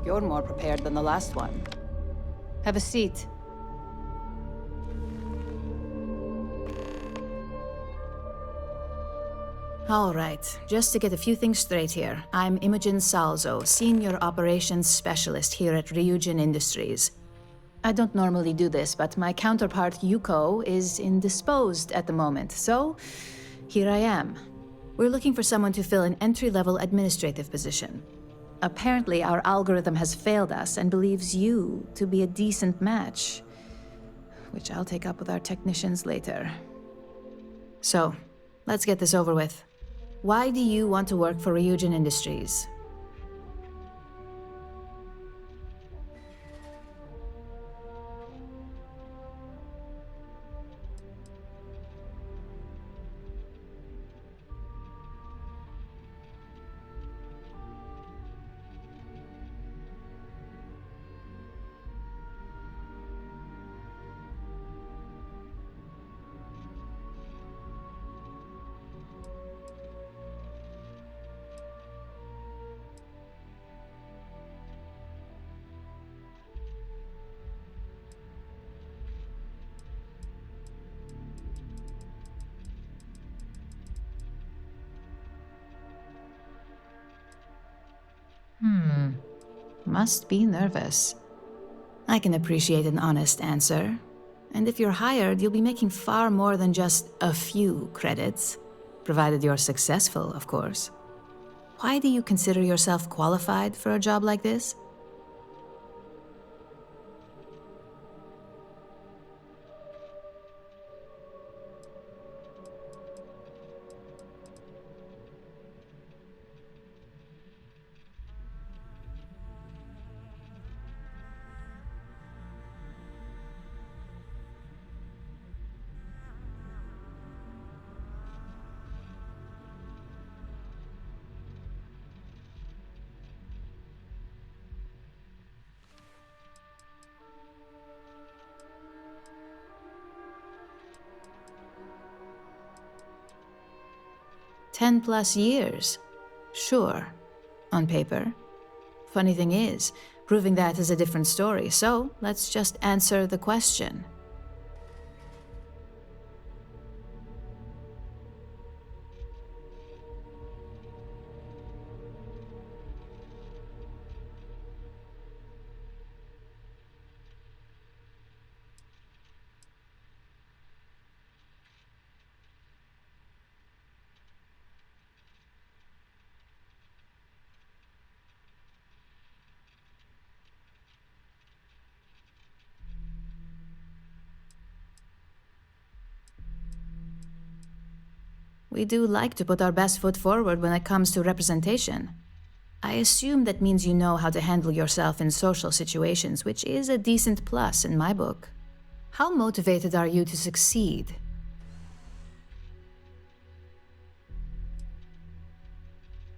hope you're more prepared than the last one. Have a seat. All right, just to get a few things straight here. I'm Imogen Salzo, Senior Operations Specialist here at Ryujin Industries. I don't normally do this, but my counterpart Yuko is indisposed at the moment, so here I am. We're looking for someone to fill an entry-level administrative position. Apparently, our algorithm has failed us and believes you to be a decent match, which I'll take up with our technicians later. So, let's get this over with. Why do you want to work for Ryujin Industries? Must be nervous. I can appreciate an honest answer. And if you're hired, you'll be making far more than just a few credits. Provided you're successful, of course. Why do you consider yourself qualified for a job like this? +10 years. Sure, on paper. Funny thing is, proving that is a different story, so let's just answer the question. We do like to put our best foot forward when it comes to representation. I assume that means you know how to handle yourself in social situations, which is a decent plus in my book. How motivated are you to succeed?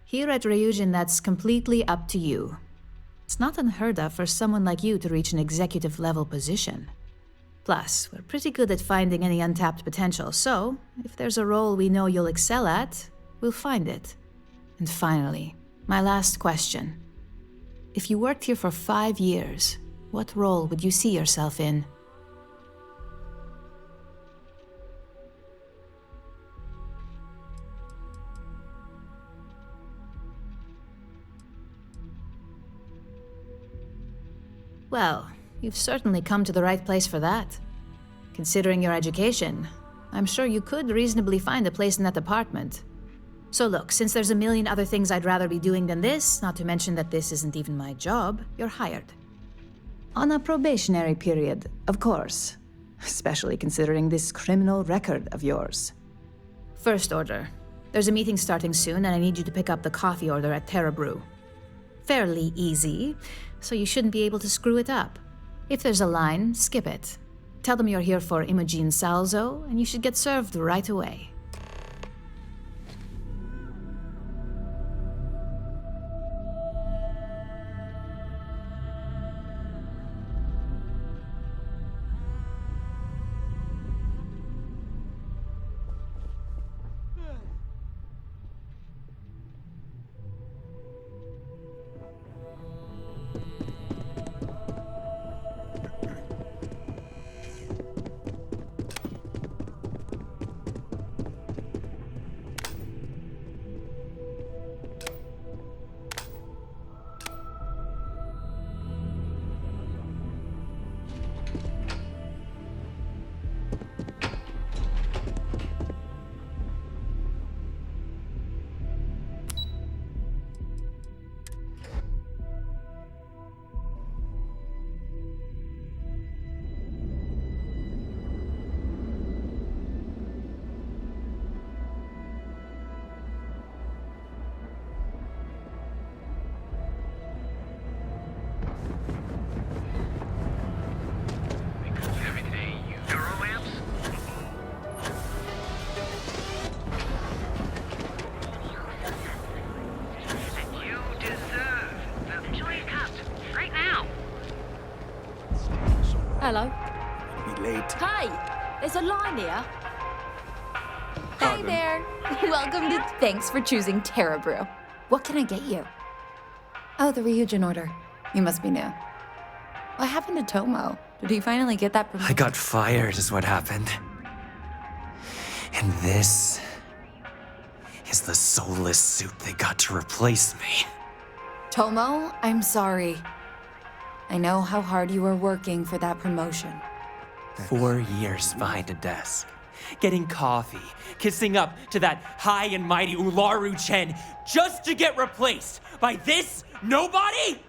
Here at Ryujin, that's completely up to you. It's not unheard of for someone like you to reach an executive-level position. Plus, we're pretty good at finding any untapped potential, so if there's a role we know you'll excel at, we'll find it. And finally, my last question. If you worked here for 5 years, what role would you see yourself in? Well, you've certainly come to the right place for that. Considering your education, I'm sure you could reasonably find a place in that department. So look, since there's a million other things I'd rather be doing than this, not to mention that this isn't even my job, you're hired. On a probationary period, of course. Especially considering this criminal record of yours. First order. There's a meeting starting soon, and I need you to pick up the coffee order at Terra Brew. Fairly easy, so you shouldn't be able to screw it up. If there's a line, skip it. Tell them you're here for Imogen Salzo, and you should get served right away. Hello. Be late. Hey, there's a line here. Pardon? Hey there. Welcome to Thanks for Choosing Terra Brew. What can I get you? Oh, the Ryujin order. You must be new. What happened to Tomo? Did he finally get that promotion? I got fired is what happened. And this is the soulless suit they got to replace me. Tomo, I'm sorry. I know how hard you were working for that promotion. 4 years behind a desk, getting coffee, kissing up to that high and mighty Ularu Chen, just to get replaced by this nobody?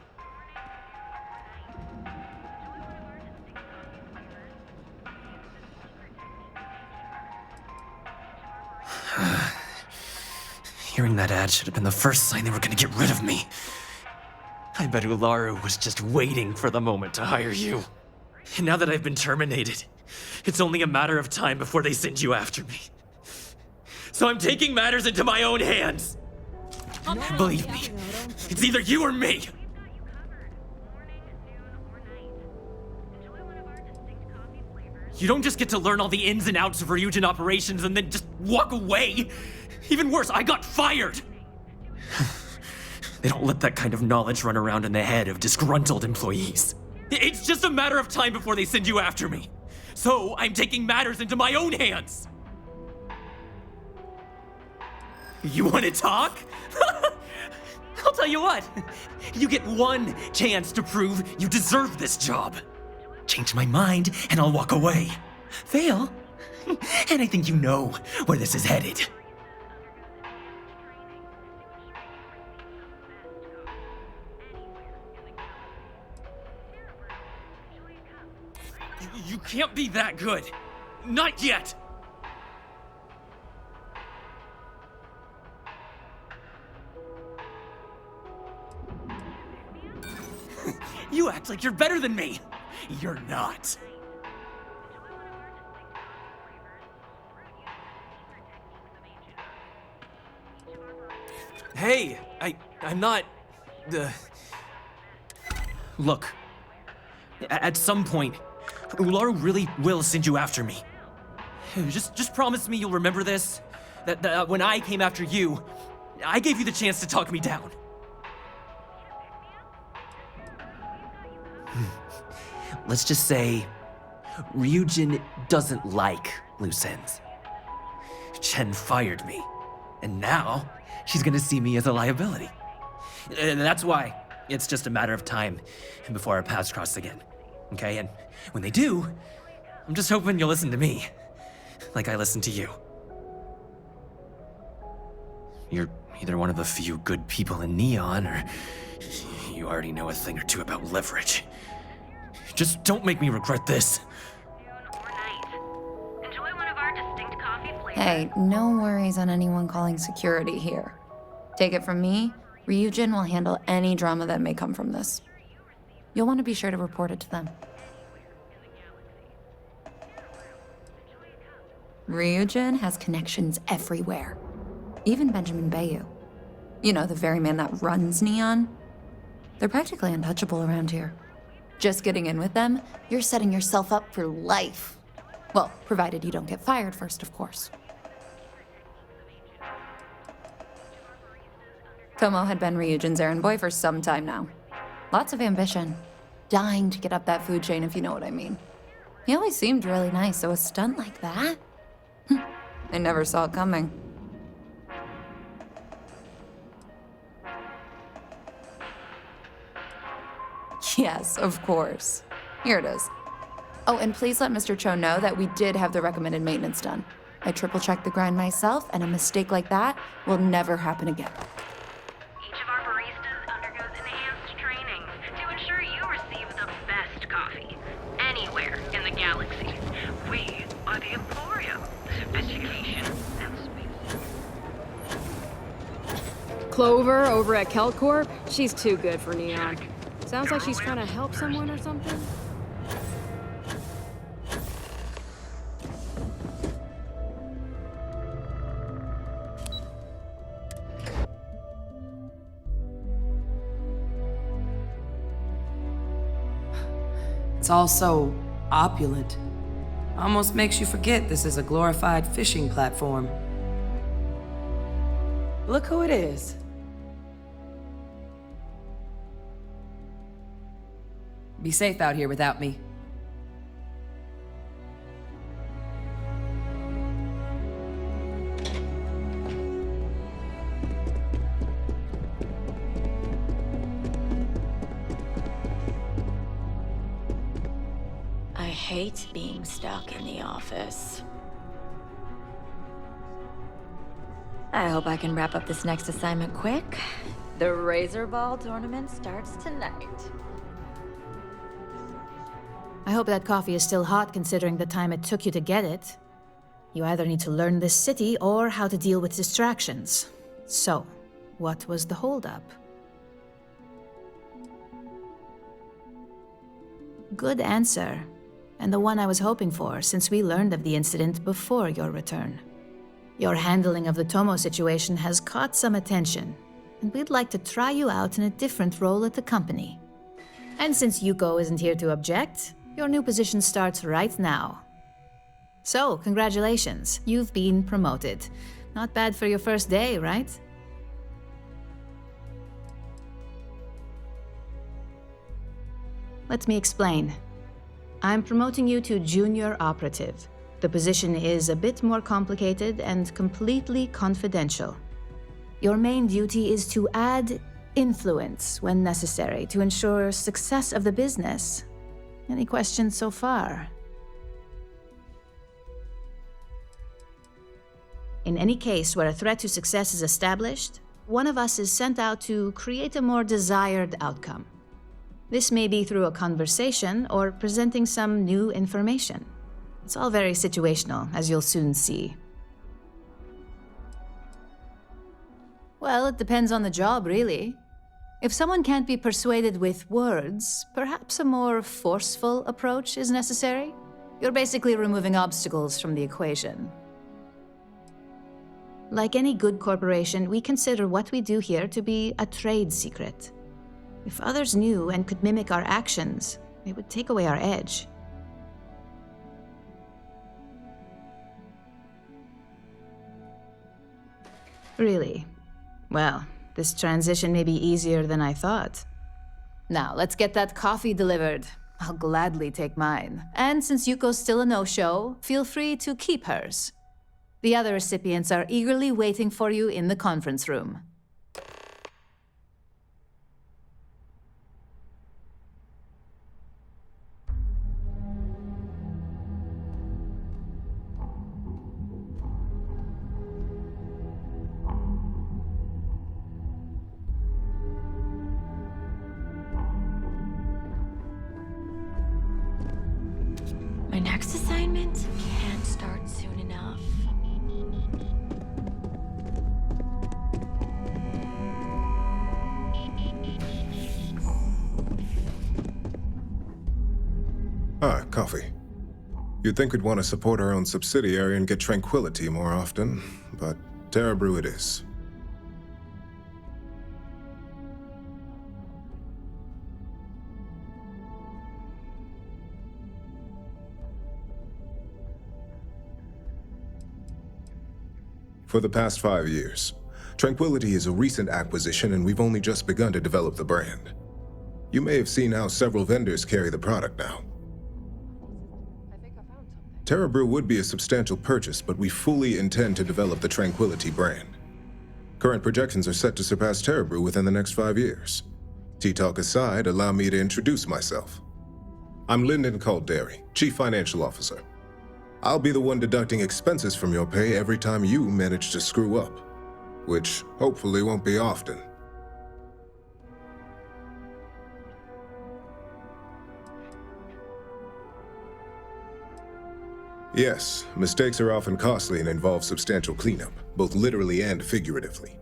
Hearing that ad should have been the first sign they were gonna get rid of me. I bet Ularu was just waiting for the moment to hire you. And now that I've been terminated, it's only a matter of time before they send you after me. So I'm taking matters into my own hands. Believe me, it's either you or me. You don't just get to learn all the ins and outs of Ryujin operations and then just walk away. Even worse, I got fired. They don't let that kind of knowledge run around in the head of disgruntled employees. It's just a matter of time before they send you after me. So I'm taking matters into my own hands. You want to talk? I'll tell you what. You get one chance to prove you deserve this job. Change my mind and I'll walk away. Fail, and I think you know where this is headed. You can't be that good. Not yet. You act like you're better than me. You're not. Hey, I'm not... Look, at some point, Ularu really will send you after me. Just promise me you'll remember this. That when I came after you, I gave you the chance to talk me down. Let's just say, Ryujin doesn't like loose ends. Chen fired me, and now she's gonna see me as a liability. And that's why it's just a matter of time before our paths cross again. Okay, and when they do, I'm just hoping you'll listen to me, like I listened to you. You're either one of the few good people in Neon, or you already know a thing or two about leverage. Just don't make me regret this. Hey, no worries on anyone calling security here. Take it from me, Ryujin will handle any drama that may come from this. You'll want to be sure to report it to them. Ryujin has connections everywhere. Even Benjamin Bayou. You know, the very man that runs Neon. They're practically untouchable around here. Just getting in with them, you're setting yourself up for life. Well, provided you don't get fired first, of course. Tomo had been Ryujin's errand boy for some time now. Lots of ambition. Dying to get up that food chain, if you know what I mean. He always seemed really nice, so a stunt like that? I never saw it coming. Yes, of course. Here it is. Oh, and please let Mr. Cho know that we did have the recommended maintenance done. I triple-checked the grind myself, and a mistake like that will never happen again. Each of our baristas undergoes enhanced training to ensure you receive the best coffee anywhere in the galaxy. We are the Emporium, sophistication and speed. Clover over at Kelcorp? She's too good for Neon. Sounds like she's trying to help someone or something. It's all so Opulent. Almost makes you forget this is a glorified fishing platform. Look who it is. Be safe out here without me. I hate being stuck in the office. I hope I can wrap up this next assignment quick. The Razor Ball tournament starts tonight. I hope that coffee is still hot considering the time it took you to get it. You either need to learn this city or how to deal with distractions. So, what was the holdup? Good answer, and the one I was hoping for since we learned of the incident before your return. Your handling of the Tomo situation has caught some attention, and we'd like to try you out in a different role at the company. And since Yuko isn't here to object, your new position starts right now. So, congratulations, you've been promoted. Not bad for your first day, right? Let me explain. I'm promoting you to junior operative. The position is a bit more complicated and completely confidential. Your main duty is to add influence when necessary to ensure success of the business. Any questions so far? In any case where a threat to success is established, one of us is sent out to create a more desired outcome. This may be through a conversation or presenting some new information. It's all very situational, as you'll soon see. Well, it depends on the job, really. If someone can't be persuaded with words, perhaps a more forceful approach is necessary. You're basically removing obstacles from the equation. Like any good corporation, we consider what we do here to be a trade secret. If others knew and could mimic our actions, it would take away our edge. Really? Well, this transition may be easier than I thought. Now, let's get that coffee delivered. I'll gladly take mine. And since Yuko's still a no-show, feel free to keep hers. The other recipients are eagerly waiting for you in the conference room. My next assignment can't start soon enough. Ah, coffee. You'd think we'd want to support our own subsidiary and get tranquility more often, but Terra Brew it is. For the past 5 years, Tranquility is a recent acquisition and we've only just begun to develop the brand. You may have seen how several vendors carry the product now. Terra Brew would be a substantial purchase, but we fully intend to develop the Tranquility brand. Current projections are set to surpass Terra Brew within the next 5 years. Tea talk aside, allow me to introduce myself. I'm Lyndon Calderi, Chief Financial Officer. I'll be the one deducting expenses from your pay every time you manage to screw up, which hopefully won't be often. Yes, mistakes are often costly and involve substantial cleanup, both literally and figuratively.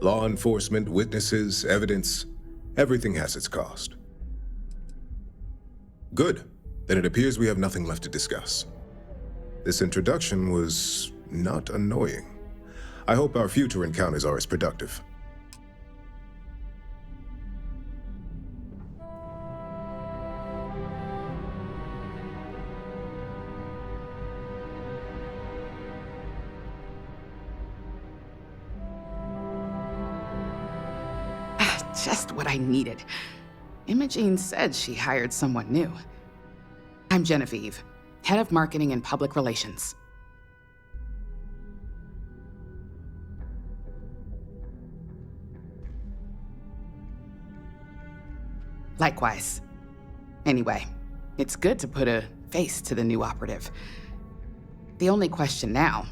Law enforcement, witnesses, evidence, everything has its cost. Good. Then it appears we have nothing left to discuss. This introduction was not annoying. I hope our future encounters are as productive. Just what I needed. Imogene said she hired someone new. I'm Genevieve, head of marketing and public relations. Likewise. Anyway, it's good to put a face to the new operative. The only question now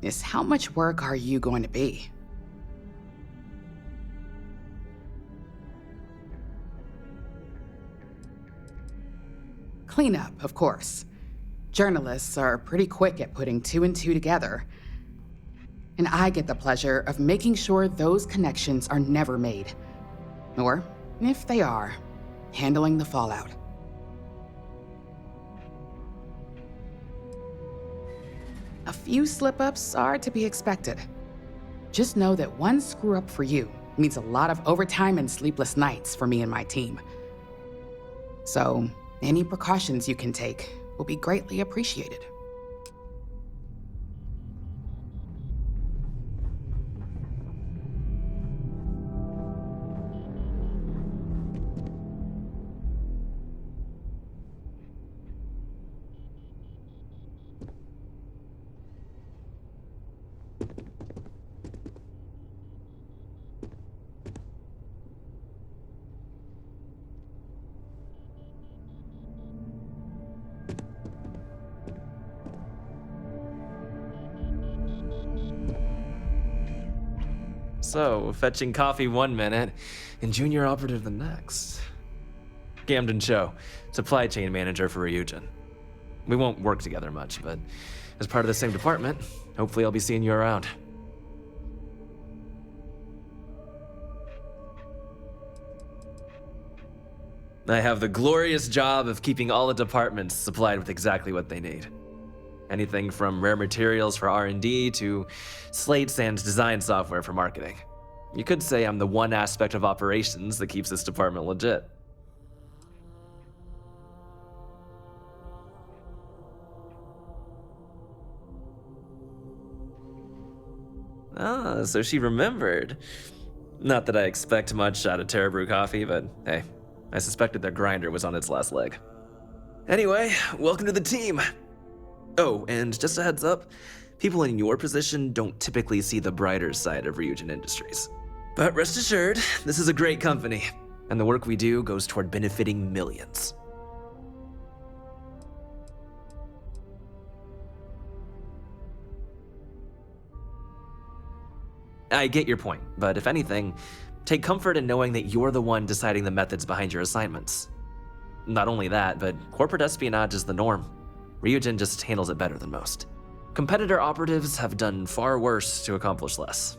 is how much work are you going to be? Cleanup, of course. Journalists are pretty quick at putting two and two together. And I get the pleasure of making sure those connections are never made. Or, if they are, handling the fallout. A few slip-ups are to be expected. Just know that one screw-up for you means a lot of overtime and sleepless nights for me and my team. So, any precautions you can take will be greatly appreciated. So, fetching coffee 1 minute and junior operative the next. Camden Cho, supply chain manager for Ryujin. We won't work together much, but as part of the same department, hopefully I'll be seeing you around. I have the glorious job of keeping all the departments supplied with exactly what they need. Anything from rare materials for R&D to slates and design software for marketing. You could say I'm the one aspect of operations that keeps this department legit. Ah, so she remembered. Not that I expect much out of Terra Brew Coffee, but hey, I suspected their grinder was on its last leg. Anyway, welcome to the team. Oh, and just a heads up, people in your position don't typically see the brighter side of Ryujin Industries. But rest assured, this is a great company, and the work we do goes toward benefiting millions. I get your point, but if anything, take comfort in knowing that you're the one deciding the methods behind your assignments. Not only that, but corporate espionage is the norm. Ryujin just handles it better than most. Competitor operatives have done far worse to accomplish less.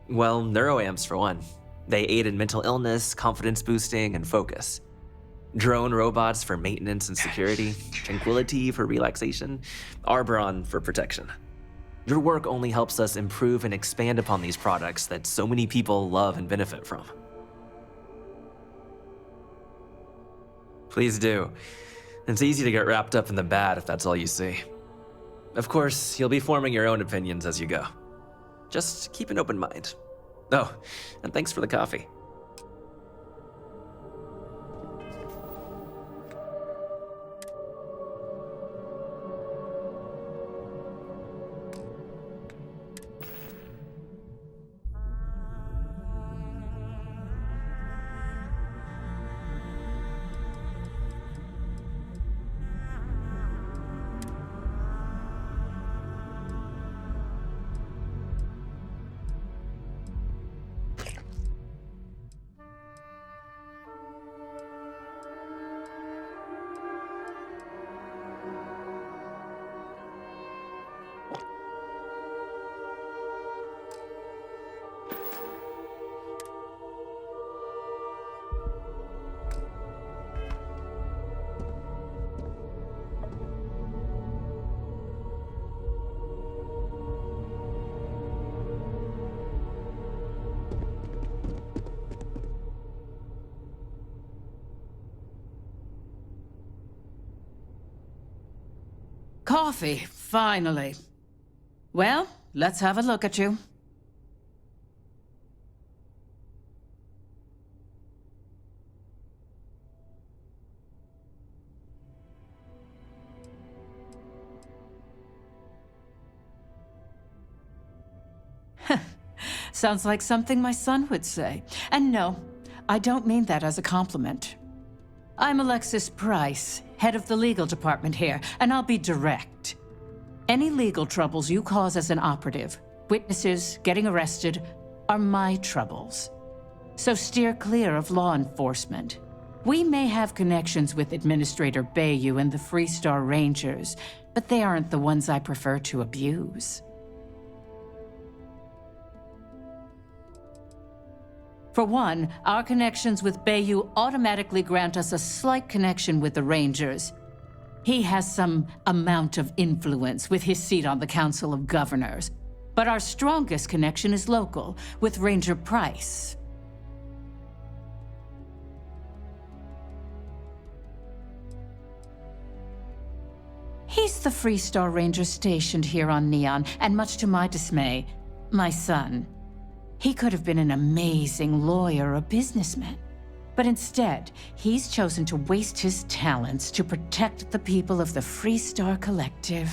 Well, neuroamps for one. They aid in mental illness, confidence boosting, and focus. Drone robots for maintenance and security, tranquility for relaxation, Arbron for protection. Your work only helps us improve and expand upon these products that so many people love and benefit from. Please do. It's easy to get wrapped up in the bad if that's all you see. Of course, you'll be forming your own opinions as you go. Just keep an open mind. Oh, and thanks for the coffee. Coffee, finally. Well, let's have a look at you. Sounds like something my son would say. And no, I don't mean that as a compliment. I'm Alexis Price, head of the legal department here, and I'll be direct. Any legal troubles you cause as an operative, witnesses, getting arrested, are my troubles. So steer clear of law enforcement. We may have connections with Administrator Bayou and the Freestar Rangers, but they aren't the ones I prefer to abuse. For one, our connections with Bayou automatically grant us a slight connection with the Rangers. He has some amount of influence with his seat on the Council of Governors. But our strongest connection is local, with Ranger Price. He's the Freestar Ranger stationed here on Neon, and much to my dismay, my son. He could have been an amazing lawyer or businessman. But instead, he's chosen to waste his talents to protect the people of the Freestar Collective.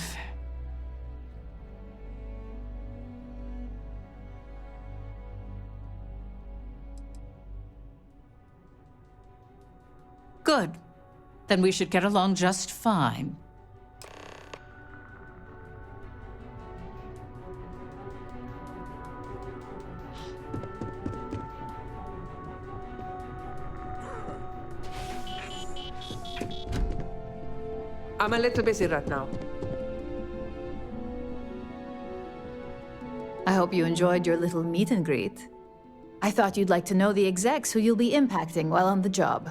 Good. Then we should get along just fine. I'm a little busy right now. I hope you enjoyed your little meet and greet. I thought you'd like to know the execs who you'll be impacting while on the job.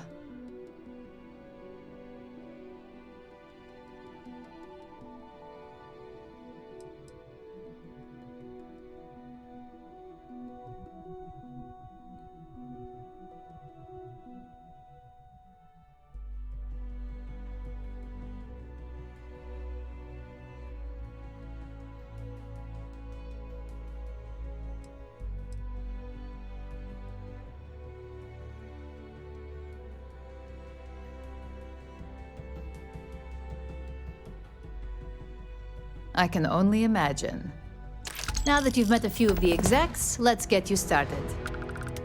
I can only imagine. Now that you've met a few of the execs, let's get you started.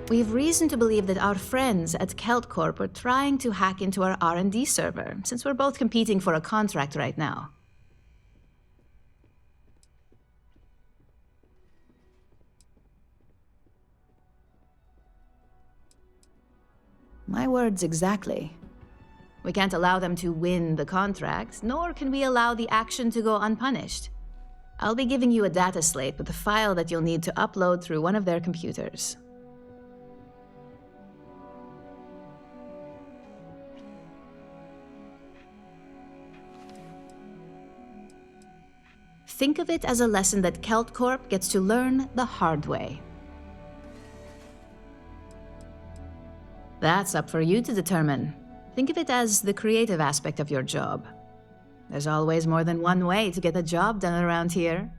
We have reason to believe that our friends at Kelt Corp are trying to hack into our R&D server, since we're both competing for a contract right now. My words exactly. We can't allow them to win the contract, nor can we allow the action to go unpunished. I'll be giving you a data slate with a file that you'll need to upload through one of their computers. Think of it as a lesson that Kelt Corp gets to learn the hard way. That's up for you to determine. Think of it as the creative aspect of your job. There's always more than one way to get a job done around here.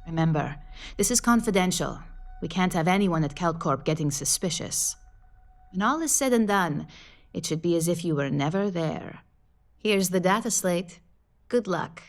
Remember, this is confidential. We can't have anyone at Kelt Corp getting suspicious. When all is said and done, it should be as if you were never there. Here's the data slate. Good luck.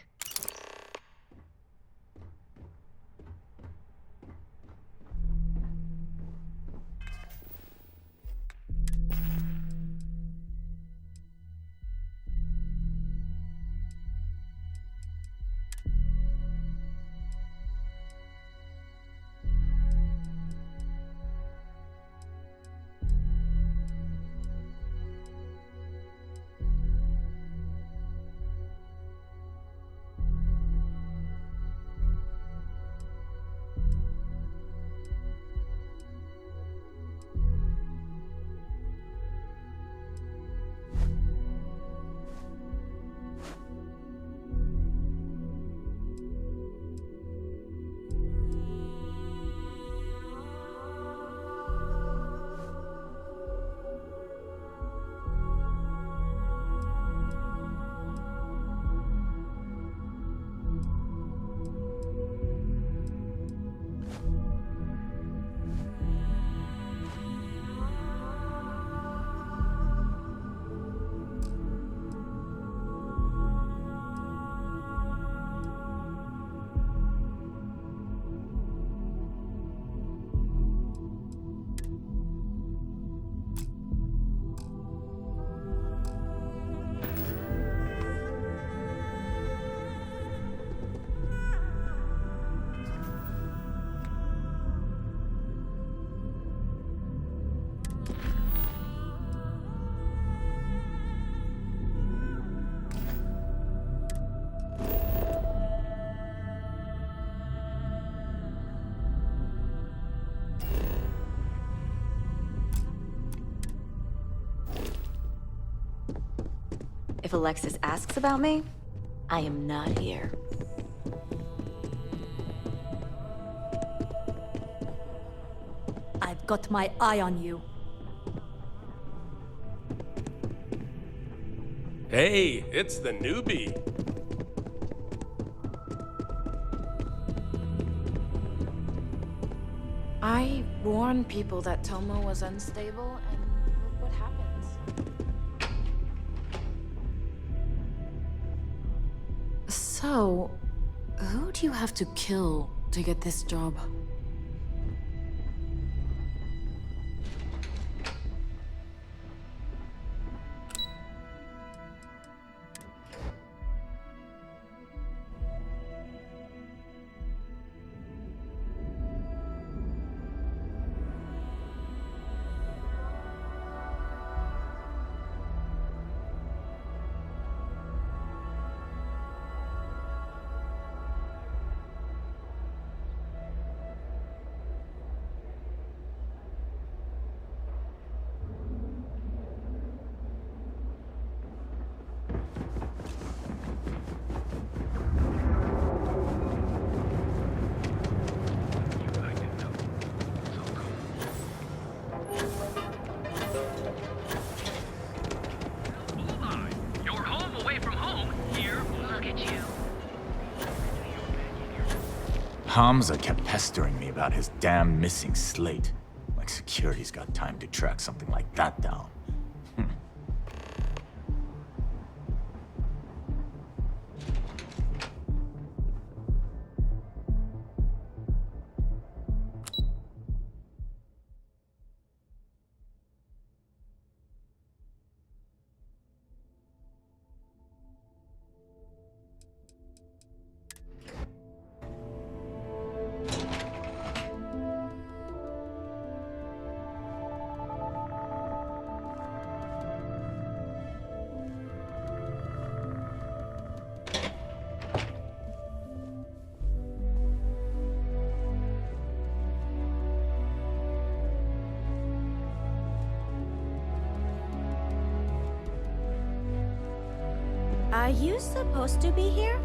If Alexis asks about me, I am not here. I've got my eye on you. Hey, it's the newbie. I warned people that Tomo was unstable, and look what happens. So, who do you have to kill to get this job? Hamza kept pestering me about his damn missing slate. Like security's got time to track something like that down. Are you supposed to be here?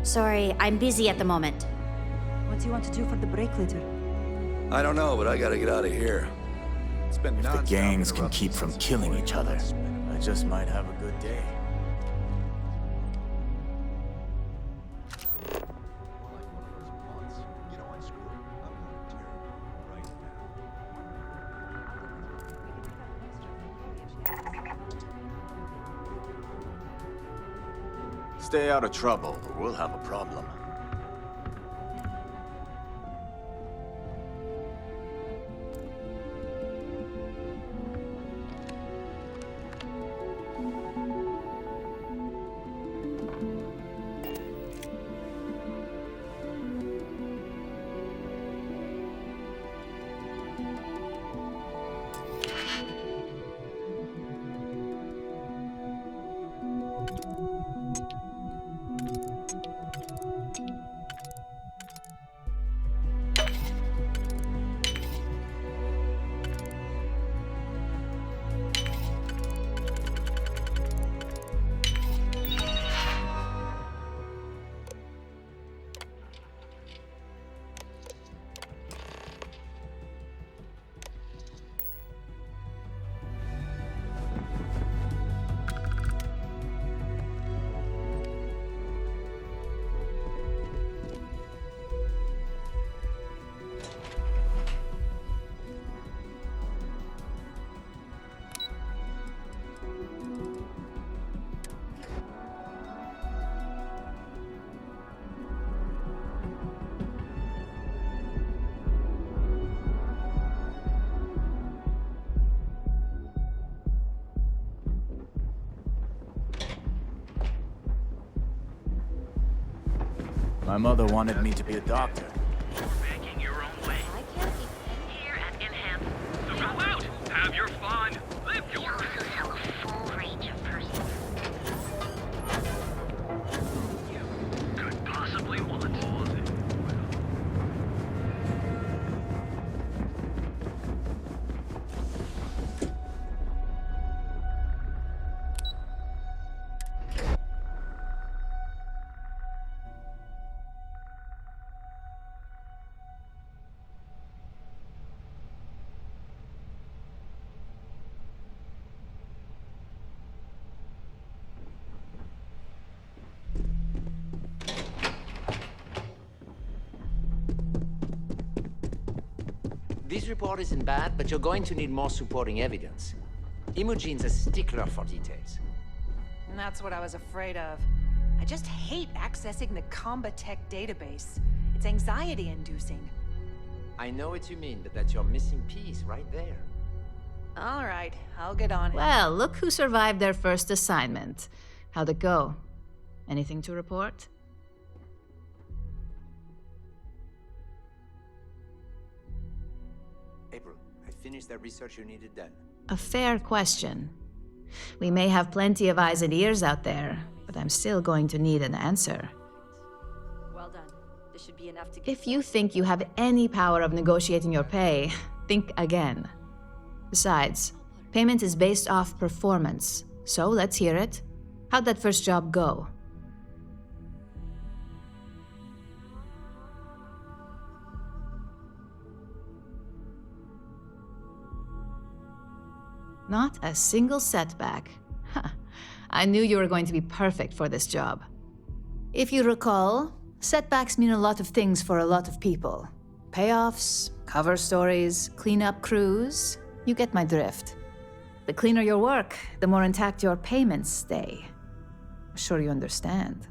Sorry, I'm busy at the moment. What do you want to do for the break later? I don't know, but I gotta get out of here. It's been If the gangs can keep from killing each other, I just might have a good day. Stay out of trouble, or we'll have a problem. My mother wanted me to be a doctor. You're making your own way. Here at Enhance. So go out, have your fun, live your... You also sell a full range of personal... You could possibly want. This report isn't bad, but you're going to need more supporting evidence. Imogene's a stickler for details. And that's what I was afraid of. I just hate accessing the Combatech database. It's anxiety-inducing. I know what you mean, but that's your missing piece right there. All right, I'll get on it. Well, look who survived their first assignment. How'd it go? Anything to report? April, I finished that research you needed done. A fair question. We may have plenty of eyes and ears out there, but I'm still going to need an answer. Well done. This should be enough to get... If you think you have any power of negotiating your pay, think again. Besides, payment is based off performance, so let's hear it. How'd that first job go? Not a single setback. I knew you were going to be perfect for this job. If you recall, setbacks mean a lot of things for a lot of people. Payoffs, cover stories, cleanup crews. You get my drift. The cleaner your work, the more intact your payments stay. I'm sure you understand.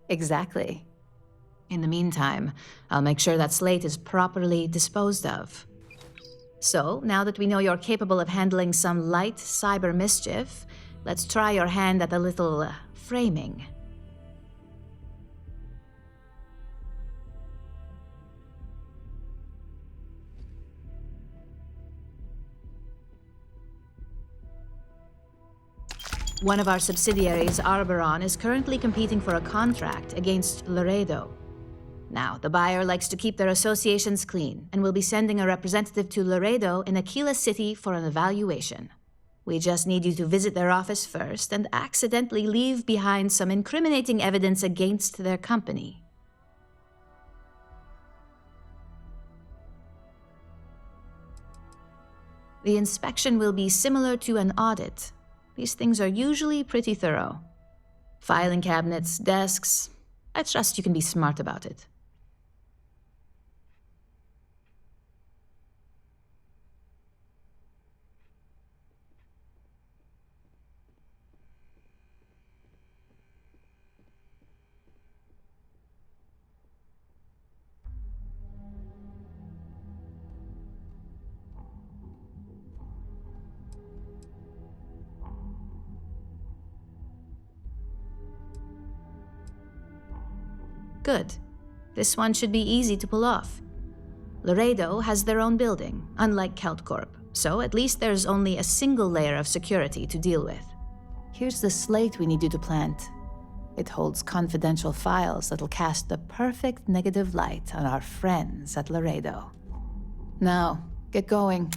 Exactly. In the meantime, I'll make sure that slate is properly disposed of. So, now that we know you're capable of handling some light cyber mischief, let's try your hand at a little framing. One of our subsidiaries, Arboron, is currently competing for a contract against Laredo. Now, the buyer likes to keep their associations clean and will be sending a representative to Laredo in Aquila City for an evaluation. We just need you to visit their office first and accidentally leave behind some incriminating evidence against their company. The inspection will be similar to an audit. These things are usually pretty thorough. Filing cabinets, desks. I trust you can be smart about it. Good. This one should be easy to pull off. Laredo has their own building, unlike KeltCorp, so at least there's only a single layer of security to deal with. Here's the slate we need you to plant. It holds confidential files that'll cast the perfect negative light on our friends at Laredo. Now, get going.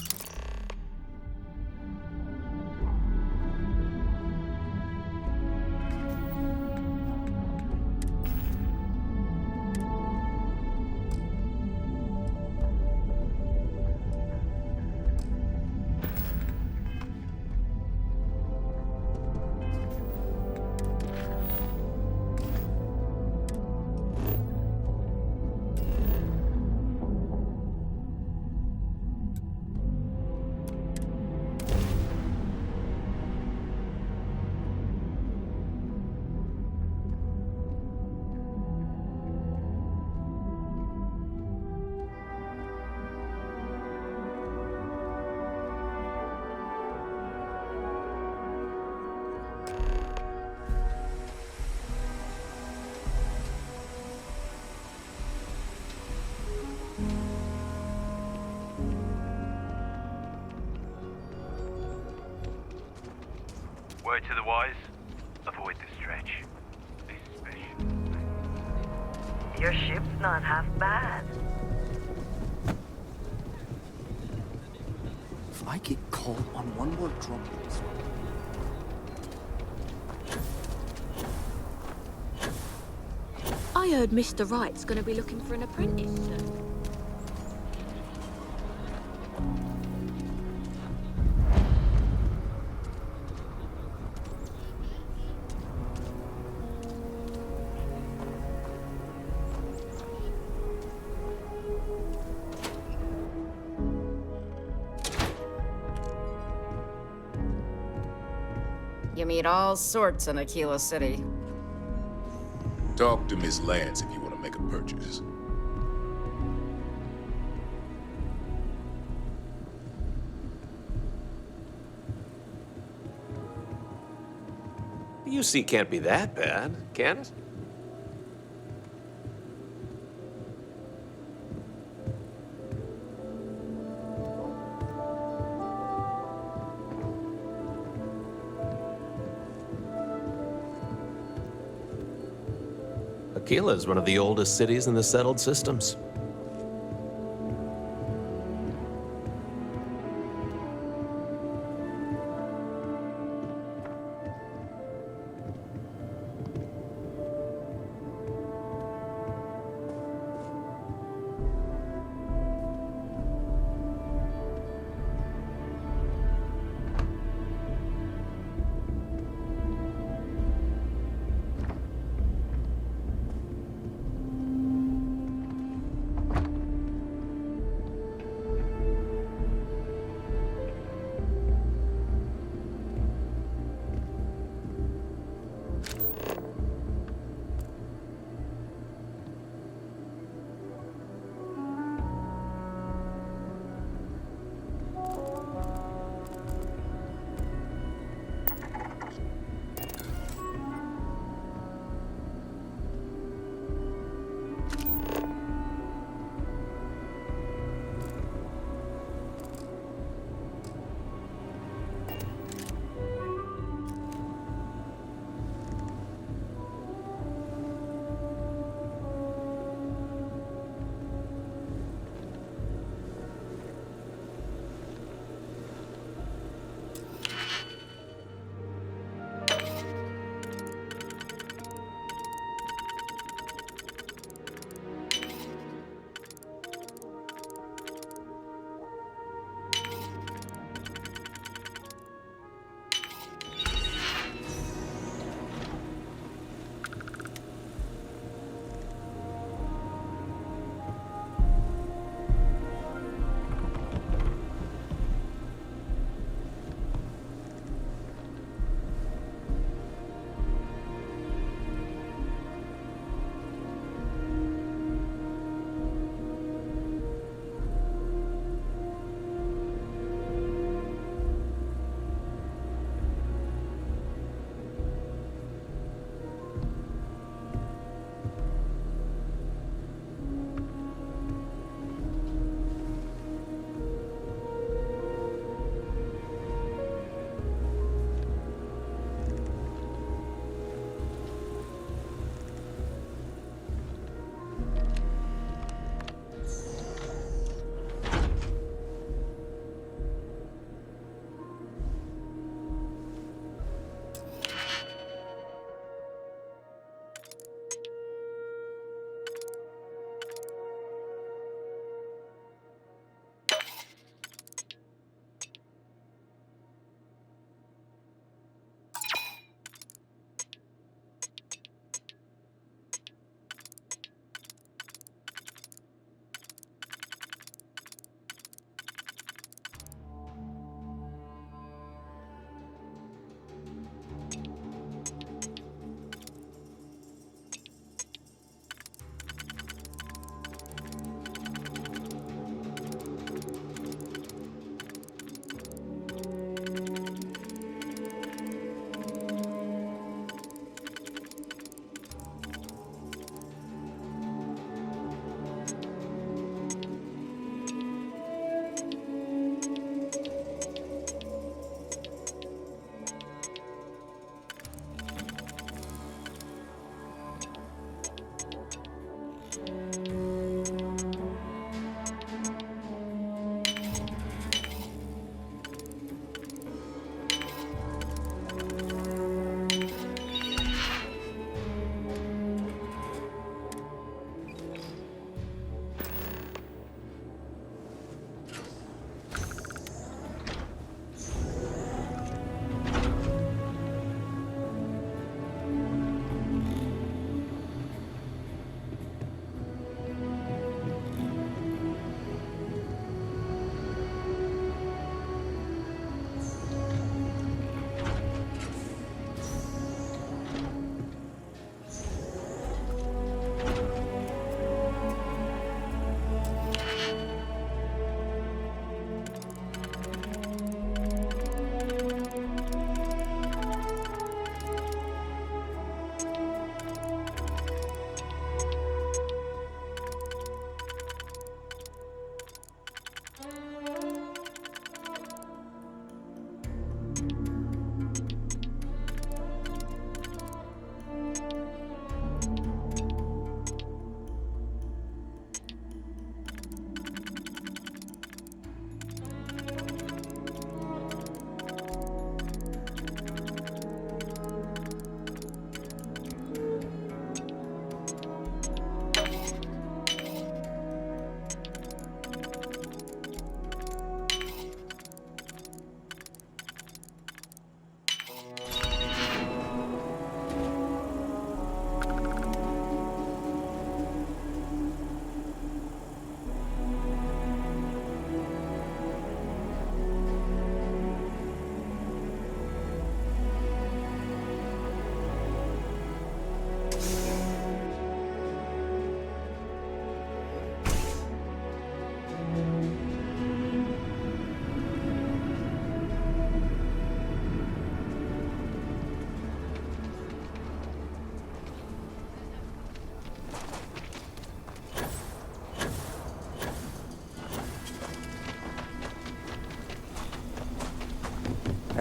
Word to the wise, avoid the stretch. Especially. Your ship's not half bad. If I get called on one more drunk... I heard Mr. Wright's gonna be looking for an apprentice soon. You meet all sorts in Aquila City. Talk to Miss Lance if you want to make a purchase. UC can't be that bad, can it? Aquila is one of the oldest cities in the settled systems.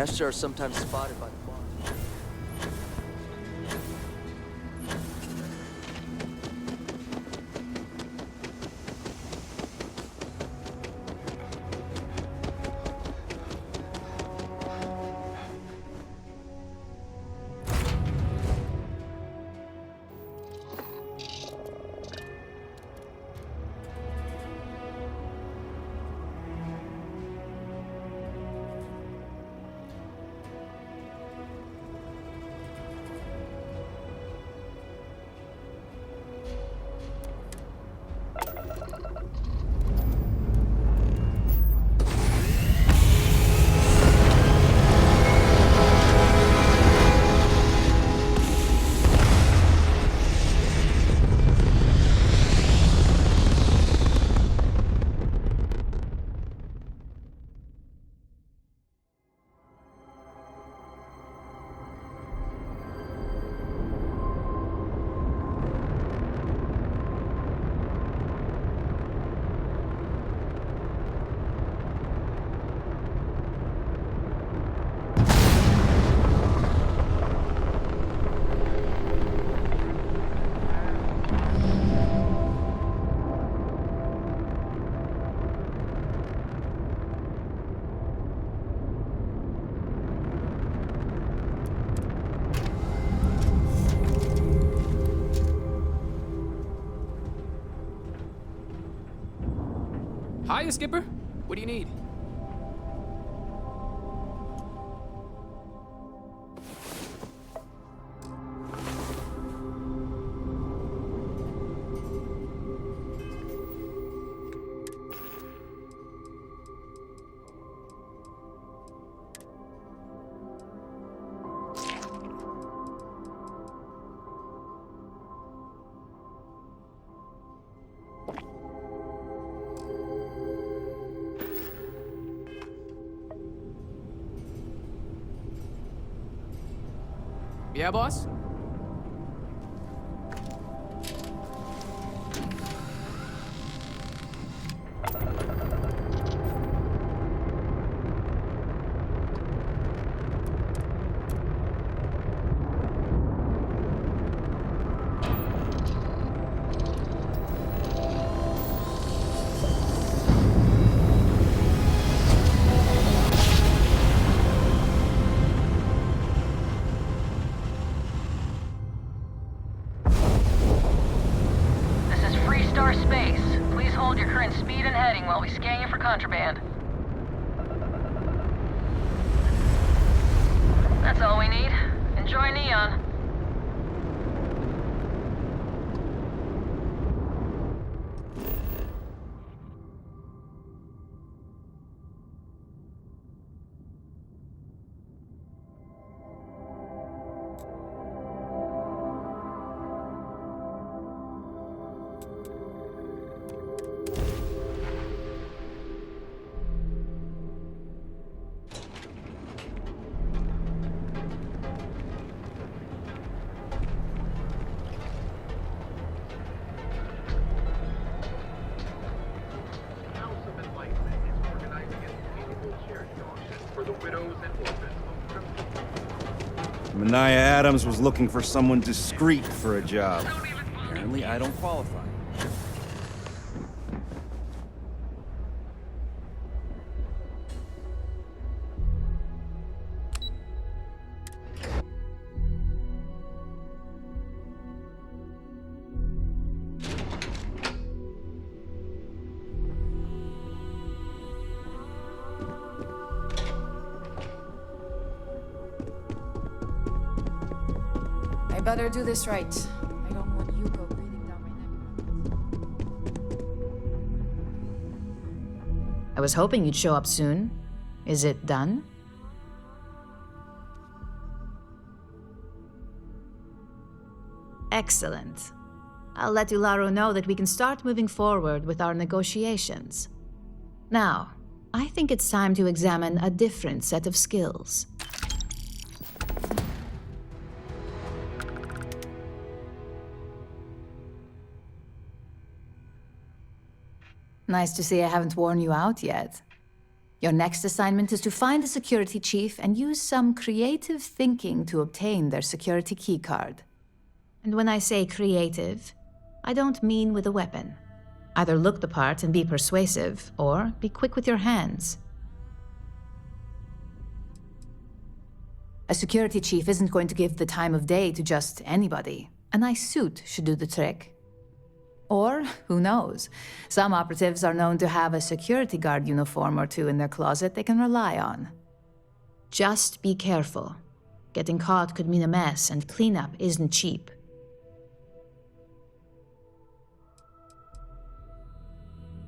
Ashtar are sometimes spotted by the bar. Hiya, Skipper. What do you need? Yeah, boss? for the widows and orphans of Mania Adams was looking for someone discreet for a job. Apparently, I don't qualify. I better do this right. I don't want Yuko breathing down my neck. I was hoping you'd show up soon. Is it done? Excellent. I'll let Ularu know that we can start moving forward with our negotiations. Now, I think it's time to examine a different set of skills. Nice to see I haven't worn you out yet. Your next assignment is to find the security chief and use some creative thinking to obtain their security keycard. And when I say creative, I don't mean with a weapon. Either look the part and be persuasive, or be quick with your hands. A security chief isn't going to give the time of day to just anybody. A nice suit should do the trick. Or, who knows, some operatives are known to have a security guard uniform or two in their closet they can rely on. Just be careful. Getting caught could mean a mess, and cleanup isn't cheap.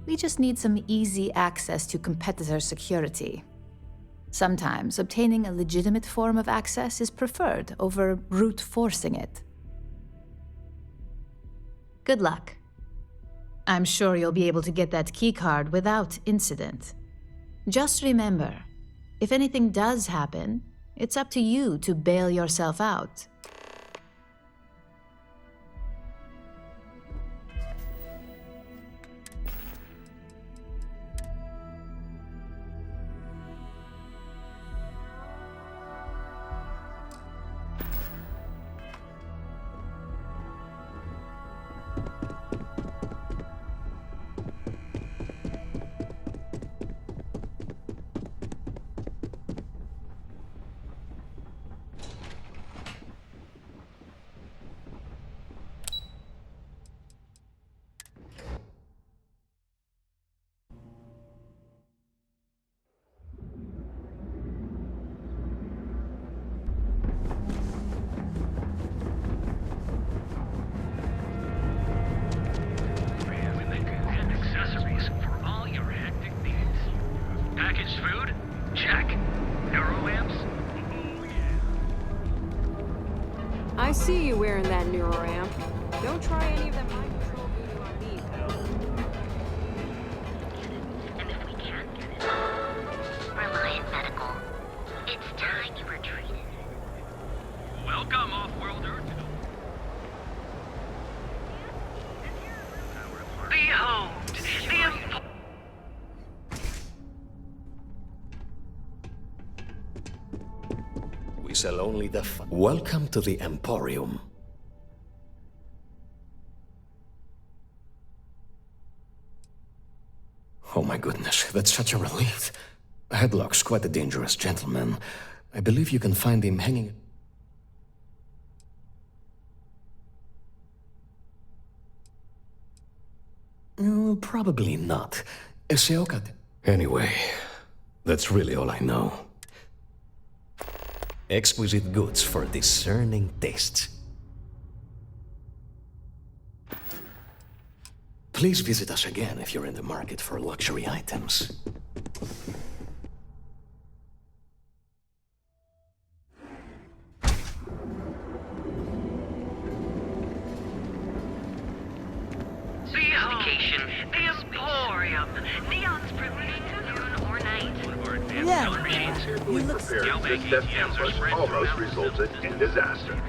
We just need some easy access to competitor security. Sometimes obtaining a legitimate form of access is preferred over brute forcing it. Good luck. I'm sure you'll be able to get that keycard without incident. Just remember, if anything does happen, it's up to you to bail yourself out. Packaged food? Check. Neuroamps? I see you wearing that neuroamp. Don't try any of them mind control voodoo on me, though. And if we can't get it, Reliant Medical. It's time you were treated. Welcome, off-worlder. Behold, the We sell only the Welcome to the Emporium. Oh my goodness, that's such a relief. Headlock's quite a dangerous gentleman. I believe you can find him hanging... Probably not. Seokat. Anyway, that's really all I know. Exquisite goods for discerning tastes. Please visit us again if you're in the market for luxury items. Sophistication, the Emporium. Neon's privileged to noon or night. Yeah. You look This death ambush almost resulted in disaster.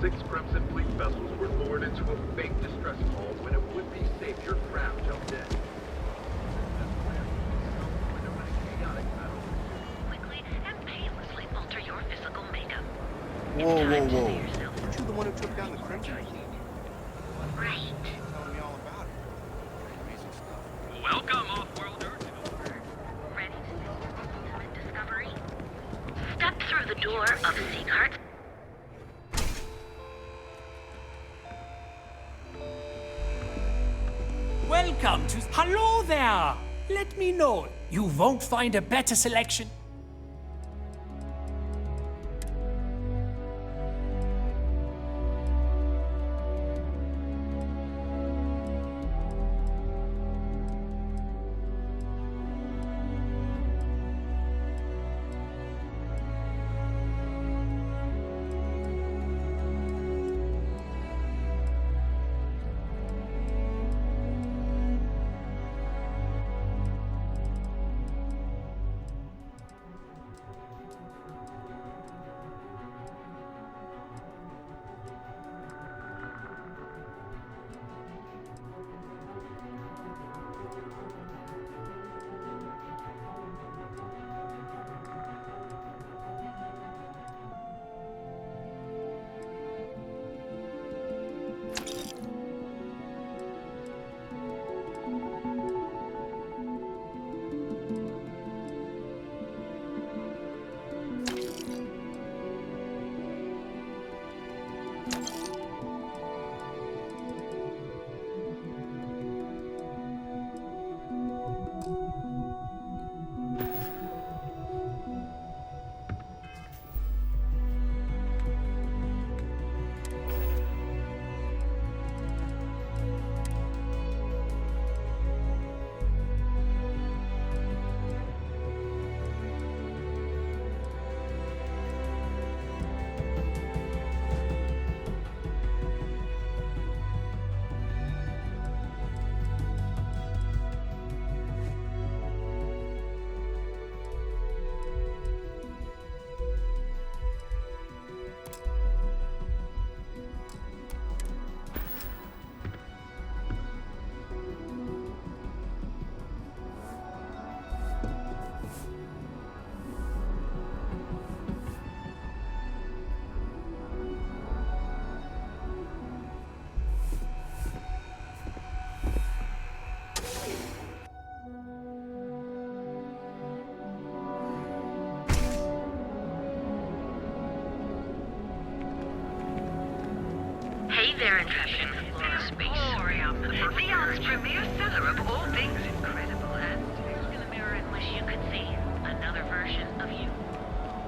6 Crimson Fleet vessels were lured into a fake distress call when a would-be savior craft jumped in. Whoa, whoa, whoa. Aren't you the one who took down the Crimson? Right. Telling me all about it. Amazing stuff. Welcome, off-worlder. Ready to do ultimate discovery? Step through the door of Seagart. Welcome to... Hello there! Let me know. You won't find a better selection. Hey there, intrepid explorer space. Neon's premier seller of all things incredible, and in the mirror in which you could see another version of you.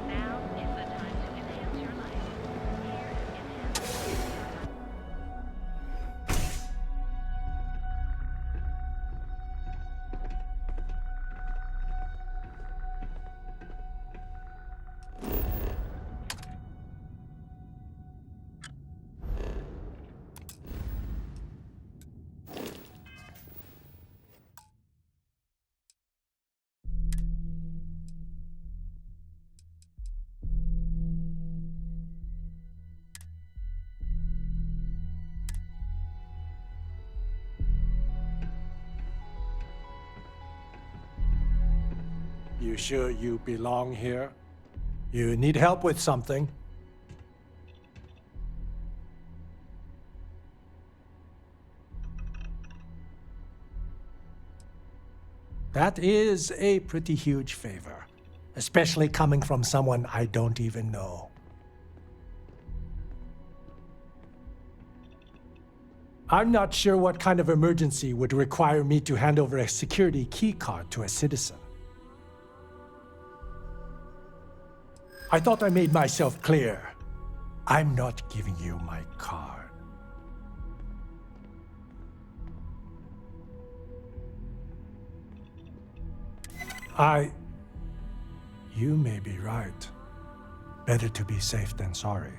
Now is the time to enhance your life. You sure you belong here? You need help with something? That is a pretty huge favor, especially coming from someone I don't even know. I'm not sure what kind of emergency would require me to hand over a security keycard to a citizen. I thought I made myself clear. I'm not giving you my card. You may be right. Better to be safe than sorry.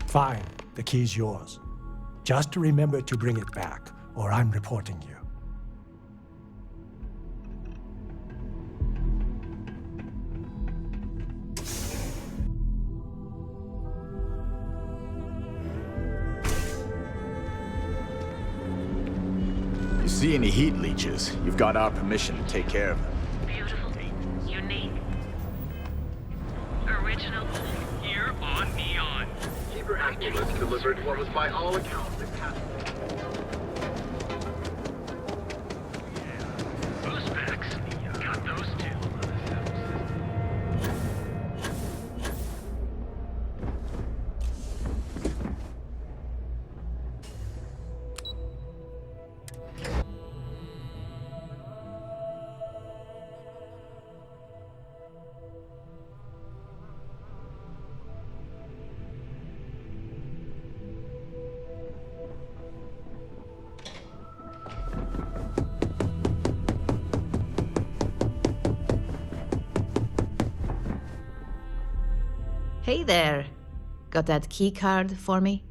Fine, the key's yours. Just remember to bring it back, or I'm reporting you. You see any heat leeches, you've got our permission to take care of them. Beautiful, unique, original, here on Neon. delivered what was by all accounts a catastrophe. Boost packs. Got those too. Hey there. Got that key card for me?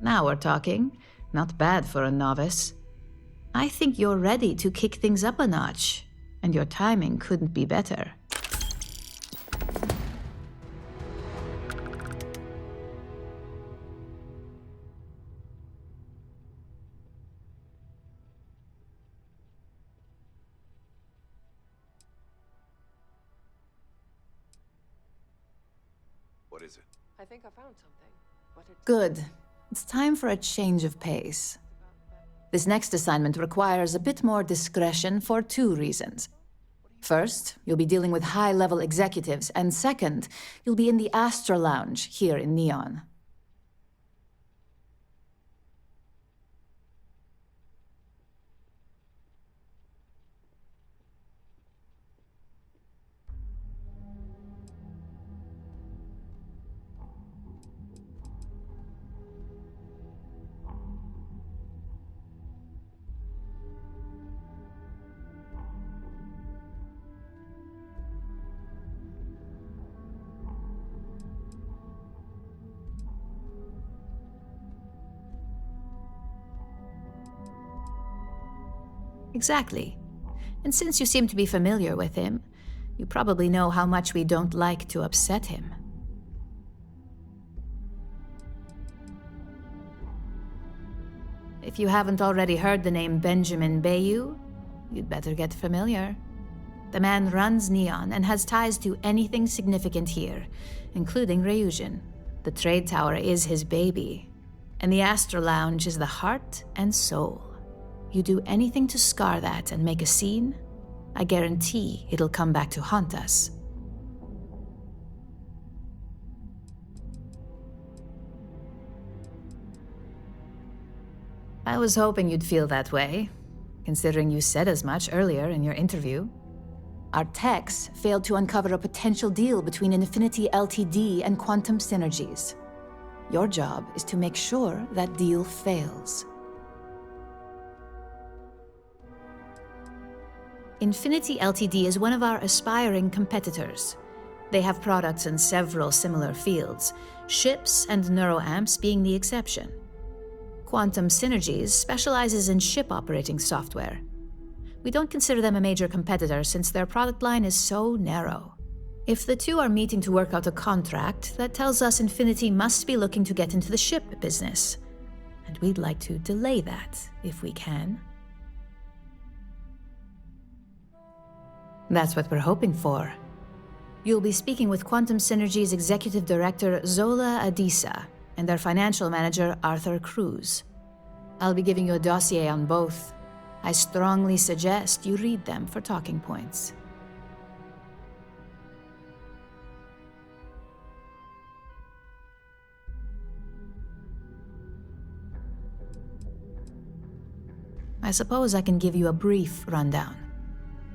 Now we're talking. Not bad for a novice. I think you're ready to kick things up a notch, and your timing couldn't be better. What is it? I think I found something. But it's Good. It's time for a change of pace. This next assignment requires a bit more discretion for 2 reasons. First, you'll be dealing with high-level executives, and second, you'll be in the Astra Lounge here in Neon. Exactly. And since you seem to be familiar with him, you probably know how much we don't like to upset him. If you haven't already heard the name Benjamin Bayou, you'd better get familiar. The man runs Neon and has ties to anything significant here, including Ryujin. The trade tower is his baby, and the Astra Lounge is the heart and soul. You do anything to scar that and make a scene, I guarantee it'll come back to haunt us. I was hoping you'd feel that way, considering you said as much earlier in your interview. Our techs failed to uncover a potential deal between Infinity Ltd. And Quantum Synergies. Your job is to make sure that deal fails. Infinity Ltd. Is one of our aspiring competitors. They have products in several similar fields, ships and neuroamps being the exception. Quantum Synergies specializes in ship operating software. We don't consider them a major competitor since their product line is so narrow. If the two are meeting to work out a contract, that tells us Infinity must be looking to get into the ship business. And we'd like to delay that, if we can. That's what we're hoping for. You'll be speaking with Quantum Synergy's Executive Director Zola Adisa and their Financial Manager Arthur Cruz. I'll be giving you a dossier on both. I strongly suggest you read them for talking points. I suppose I can give you a brief rundown.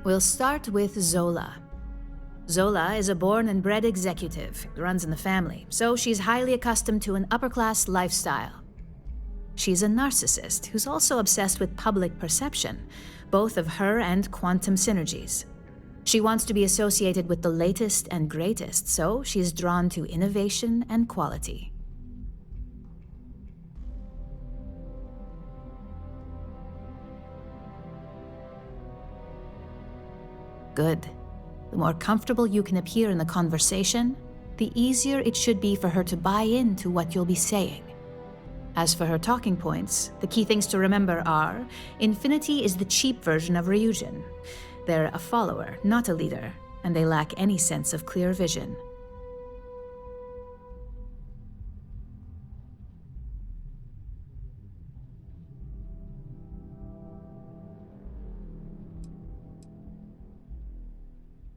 We'll start with Zola. Zola is a born and bred executive. It runs in the family, so she's highly accustomed to an upper-class lifestyle. She's a narcissist who's also obsessed with public perception, both of her and Quantum Synergies. She wants to be associated with the latest and greatest, so she's drawn to innovation and quality. Good. The more comfortable you can appear in the conversation, the easier it should be for her to buy into what you'll be saying. As for her talking points, the key things to remember are, Infinity is the cheap version of Ryujin. They're a follower, not a leader, and they lack any sense of clear vision.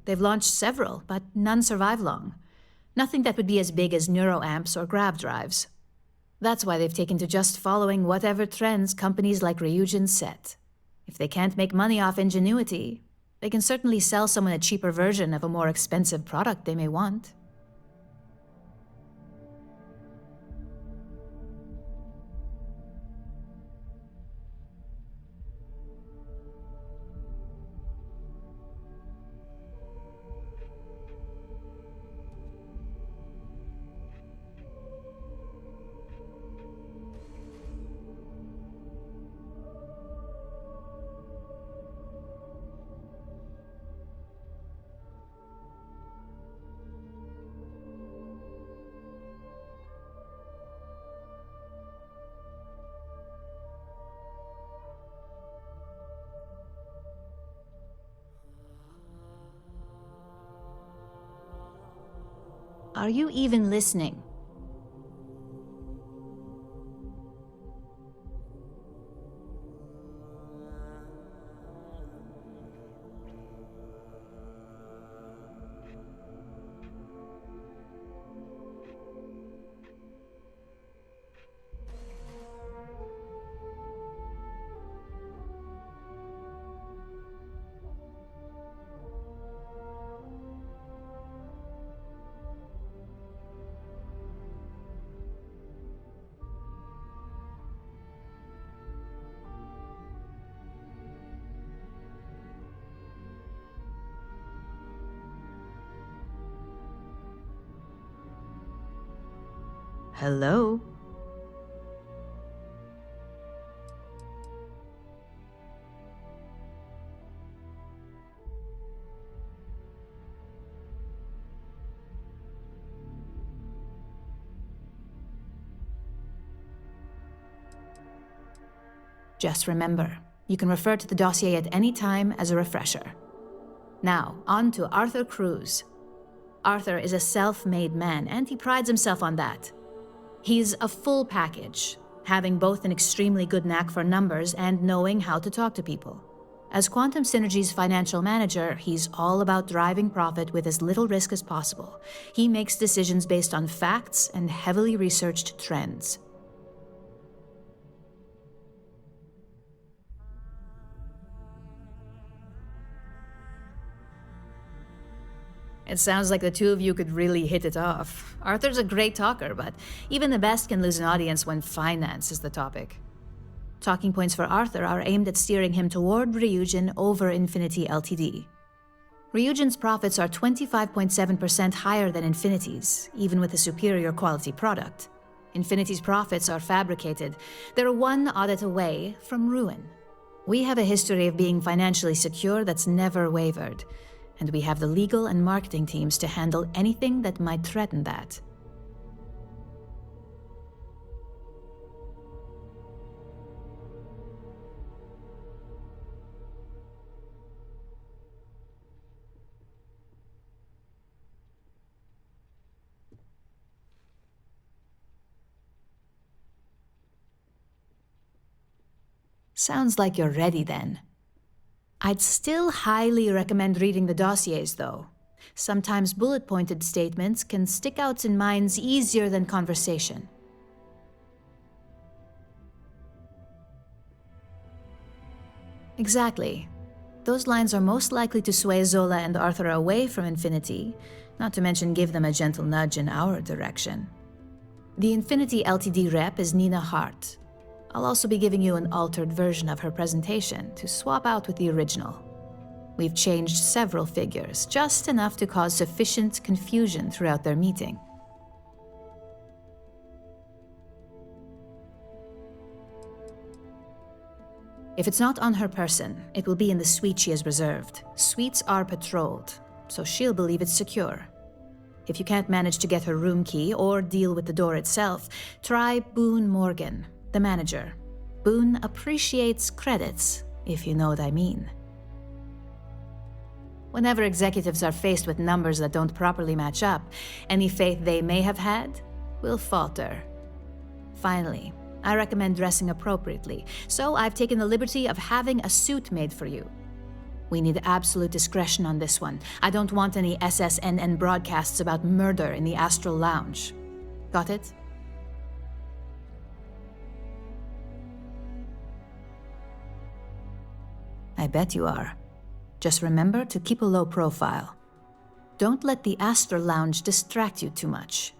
They've launched several, but none survive long. Nothing that would be as big as neuroamps or grav drives. That's why they've taken to just following whatever trends companies like Ryujin set. If they can't make money off ingenuity, they can certainly sell someone a cheaper version of a more expensive product they may want. Are you even listening? Hello? Just remember, you can refer to the dossier at any time as a refresher. Now, on to Arthur Cruz. Arthur is a self-made man, and he prides himself on that. He's a full package, having both an extremely good knack for numbers and knowing how to talk to people. As Quantum Synergy's financial manager, he's all about driving profit with as little risk as possible. He makes decisions based on facts and heavily researched trends. It sounds like the two of you could really hit it off. Arthur's a great talker, but even the best can lose an audience when finance is the topic. Talking points for Arthur are aimed at steering him toward Ryujin over Infinity Ltd. Ryujin's profits are 25.7% higher than Infinity's, even with a superior quality product. Infinity's profits are fabricated. They're one audit away from ruin. We have a history of being financially secure that's never wavered, and we have the legal and marketing teams to handle anything that might threaten that. Sounds like you're ready then. I'd still highly recommend reading the dossiers, though. Sometimes bullet-pointed statements can stick out in minds easier than conversation. Exactly. Those lines are most likely to sway Zola and Arthur away from Infinity, not to mention give them a gentle nudge in our direction. The Infinity Ltd rep is Nina Hart. I'll also be giving you an altered version of her presentation to swap out with the original. We've changed several figures, just enough to cause sufficient confusion throughout their meeting. If it's not on her person, it will be in the suite she has reserved. Suites are patrolled, so she'll believe it's secure. If you can't manage to get her room key or deal with the door itself, try Boone Morgan, the manager. Boone appreciates credits, if you know what I mean. Whenever executives are faced with numbers that don't properly match up, any faith they may have had will falter. Finally, I recommend dressing appropriately, so I've taken the liberty of having a suit made for you. We need absolute discretion on this one. I don't want any SSNN broadcasts about murder in the Astral Lounge. Got it? I bet you are. Just remember to keep a low profile. Don't let the Astral Lounge distract you too much.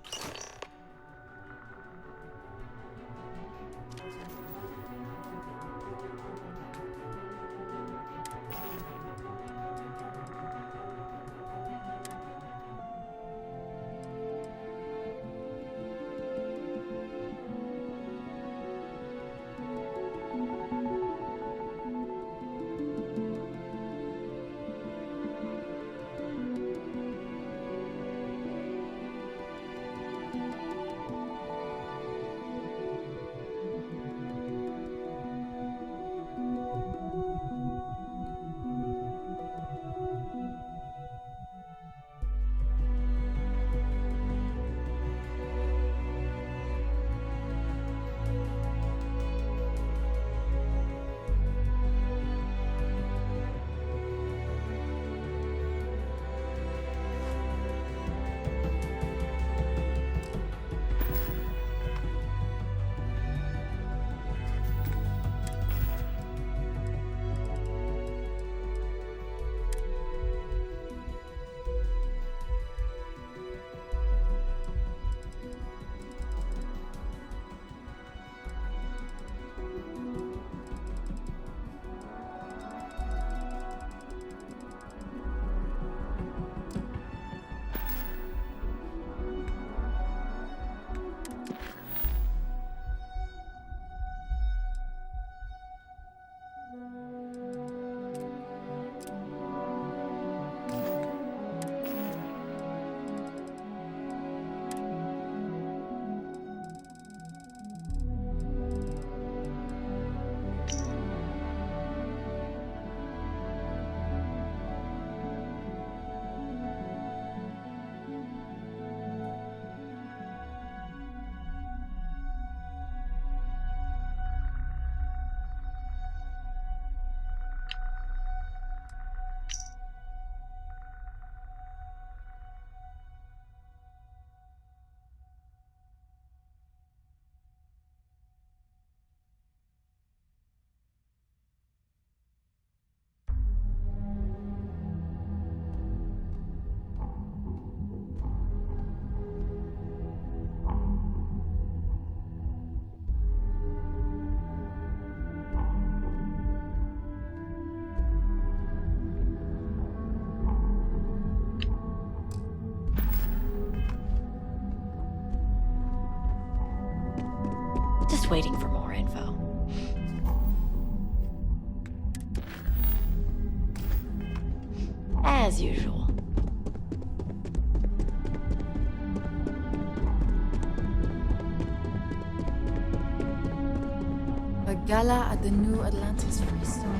Just waiting for more info. As usual. A gala at the New Atlantis Freestone.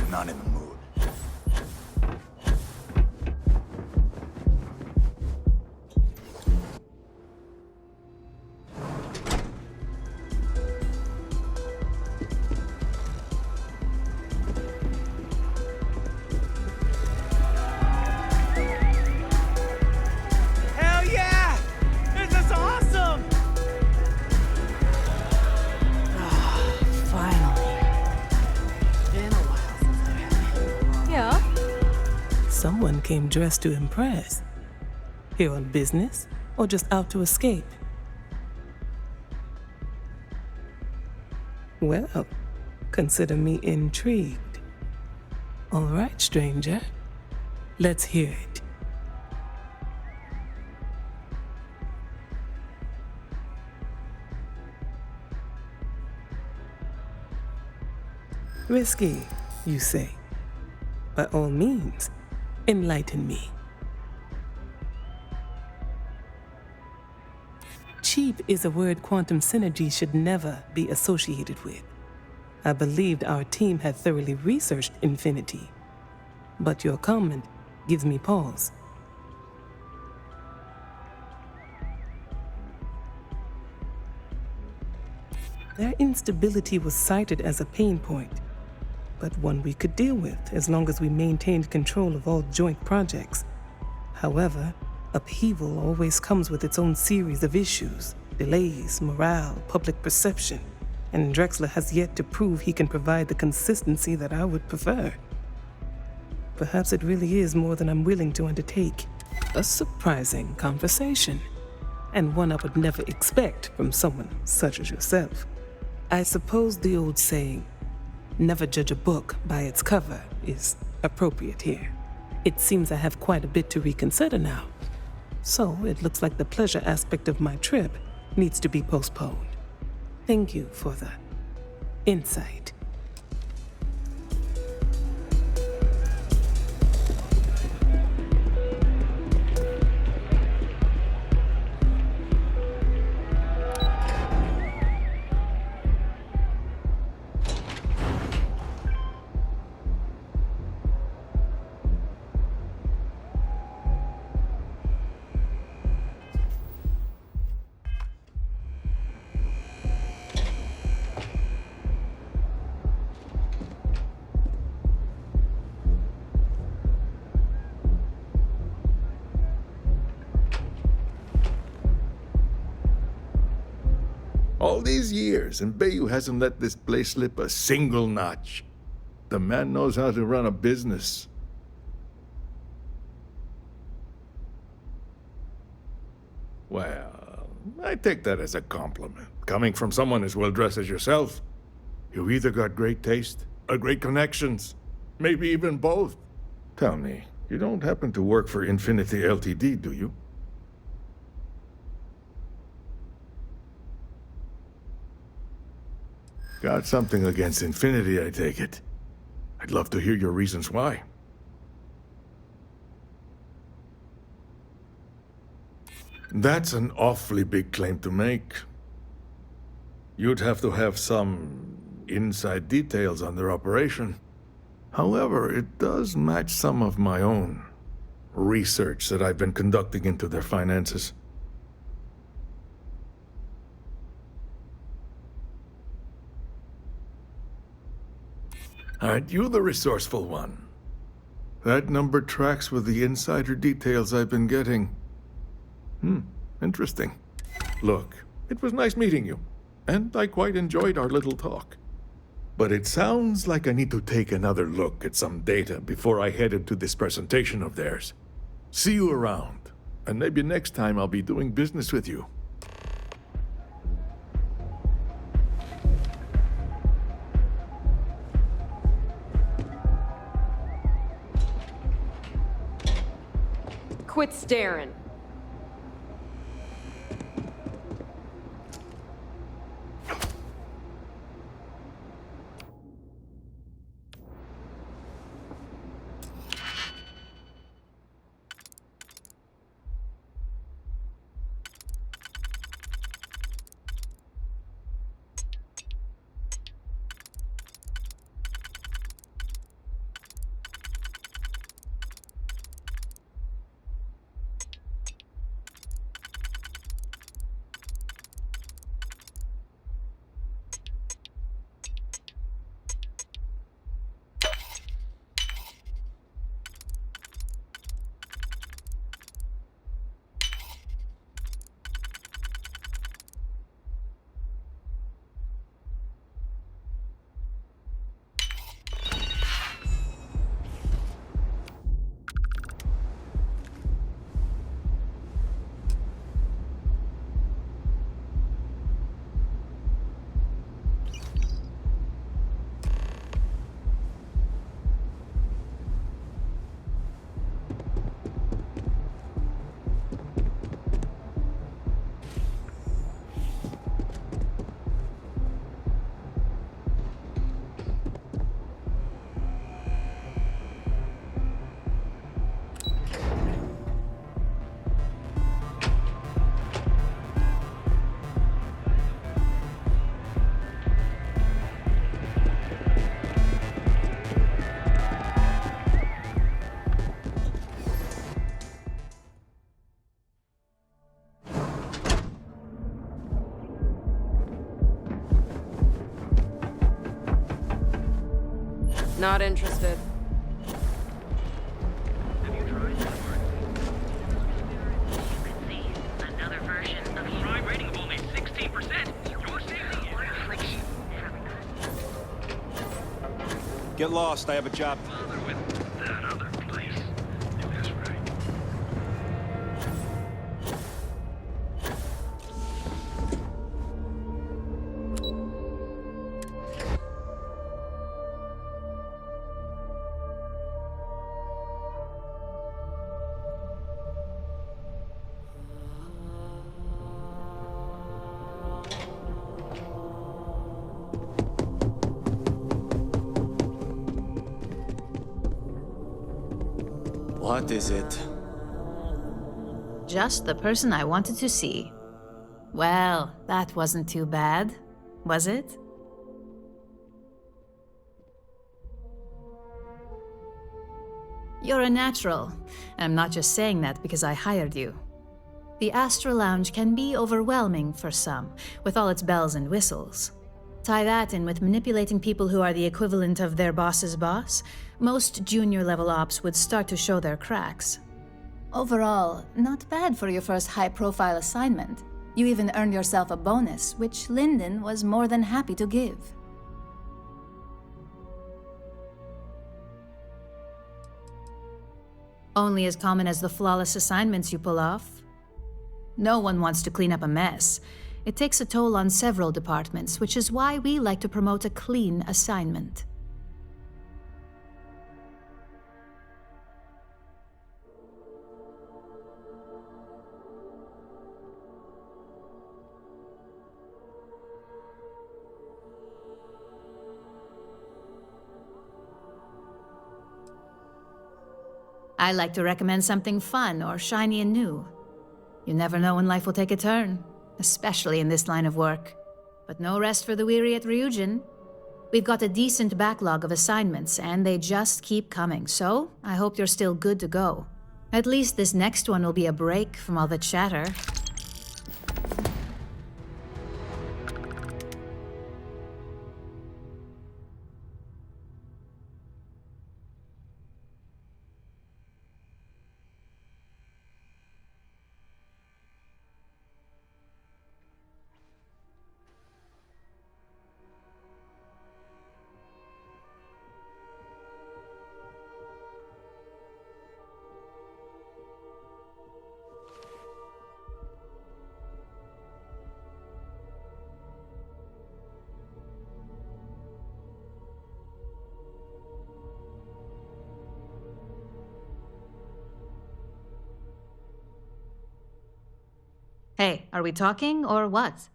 Not in the mood. Hell yeah! This is awesome! Finally. Been a while since I've had. Yeah? Someone came dressed to impress. Here on business, or just out to escape? Well, consider me intrigued. All right, stranger. Let's hear it. Risky, you say? By all means, enlighten me. Cheap is a word quantum synergy should never be associated with. I believed our team had thoroughly researched infinity, but your comment gives me pause. Their instability was cited as a pain point, but one we could deal with as long as we maintained control of all joint projects. However, upheaval always comes with its own series of issues, delays, morale, public perception, and Drexler has yet to prove he can provide the consistency that I would prefer. Perhaps it really is more than I'm willing to undertake. A surprising conversation, and one I would never expect from someone such as yourself. I suppose the old saying, never judge a book by its cover, is appropriate here. It seems I have quite a bit to reconsider now. So it looks like the pleasure aspect of my trip needs to be postponed. Thank you for the insight. All these years, and Bayou hasn't let this place slip a single notch. The man knows how to run a business. Well, I take that as a compliment. Coming from someone as well-dressed as yourself, you either got great taste or great connections. Maybe even both. Tell me, you don't happen to work for Infinity Ltd., do you? Got something against Infinity, I take it. I'd love to hear your reasons why. That's an awfully big claim to make. You'd have to have some inside details on their operation. However, it does match some of my own research that I've been conducting into their finances. Aren't you the resourceful one? That number tracks with the insider details I've been getting. Interesting. Look, it was nice meeting you, and I quite enjoyed our little talk. But it sounds like I need to take another look at some data before I head into this presentation of theirs. See you around, and maybe next time I'll be doing business with you. Quit staring. Not interested. Another version of crime rating of only 16%. Your safety or affliction. Get lost, I have a job. Bother with that other place. If that's right. What is it? Just the person I wanted to see. Well, that wasn't too bad, was it? You're a natural. I'm not just saying that because I hired you. The Astra Lounge can be overwhelming for some, with all its bells and whistles. Tie that in with manipulating people who are the equivalent of their boss's boss, most junior-level ops would start to show their cracks. Overall, not bad for your first high-profile assignment. You even earned yourself a bonus, which Lyndon was more than happy to give. Only as common as the flawless assignments you pull off. No one wants to clean up a mess. It takes a toll on several departments, which is why we like to promote a clean assignment. I like to recommend something fun or shiny and new. You never know when life will take a turn, especially in this line of work. But no rest for the weary at Ryujin. We've got a decent backlog of assignments, and they just keep coming, so I hope you're still good to go. At least this next one will be a break from all the chatter. Hey, are we talking or what?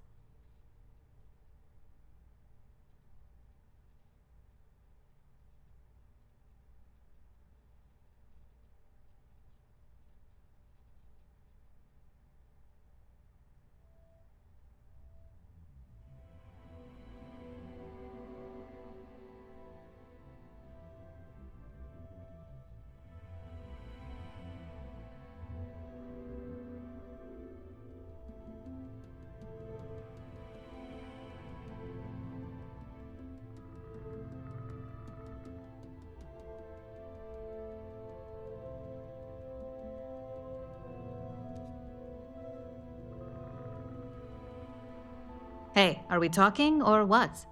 Hey, are we talking or what?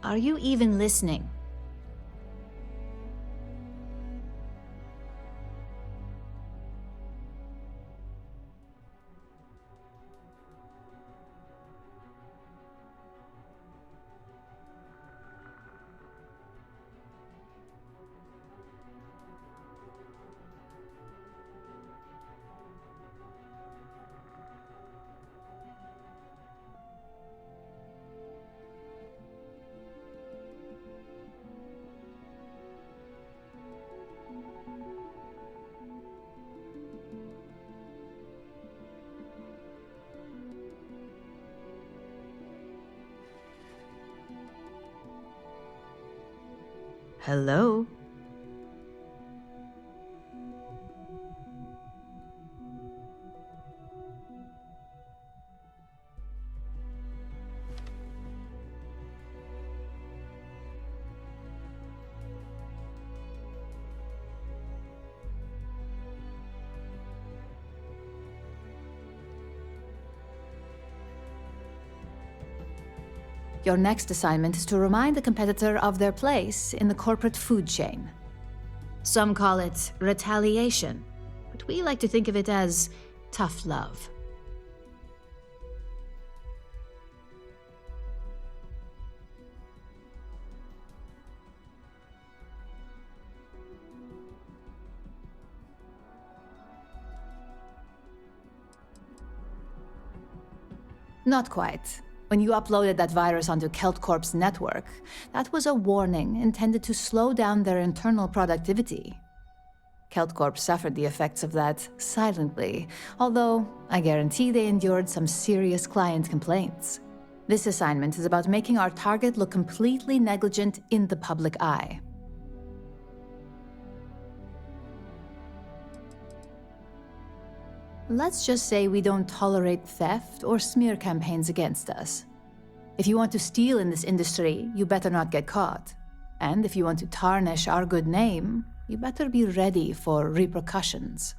Are you even listening? Hello? Your next assignment is to remind the competitor of their place in the corporate food chain. Some call it retaliation, but we like to think of it as tough love. Not quite. When you uploaded that virus onto KeltCorp's network, that was a warning intended to slow down their internal productivity. KeltCorp suffered the effects of that silently, although I guarantee they endured some serious client complaints. This assignment is about making our target look completely negligent in the public eye. Let's just say we don't tolerate theft or smear campaigns against us. If you want to steal in this industry, you better not get caught. And if you want to tarnish our good name, you better be ready for repercussions.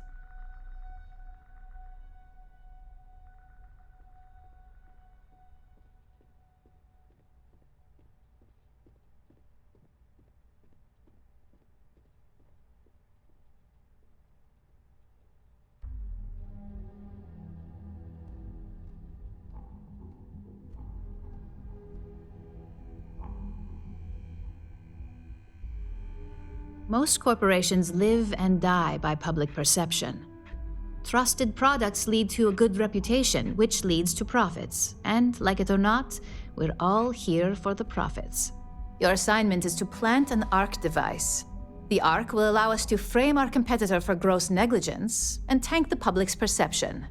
Most corporations live and die by public perception. Trusted products lead to a good reputation, which leads to profits. And, like it or not, we're all here for the profits. Your assignment is to plant an ARC device. The ARC will allow us to frame our competitor for gross negligence and tank the public's perception.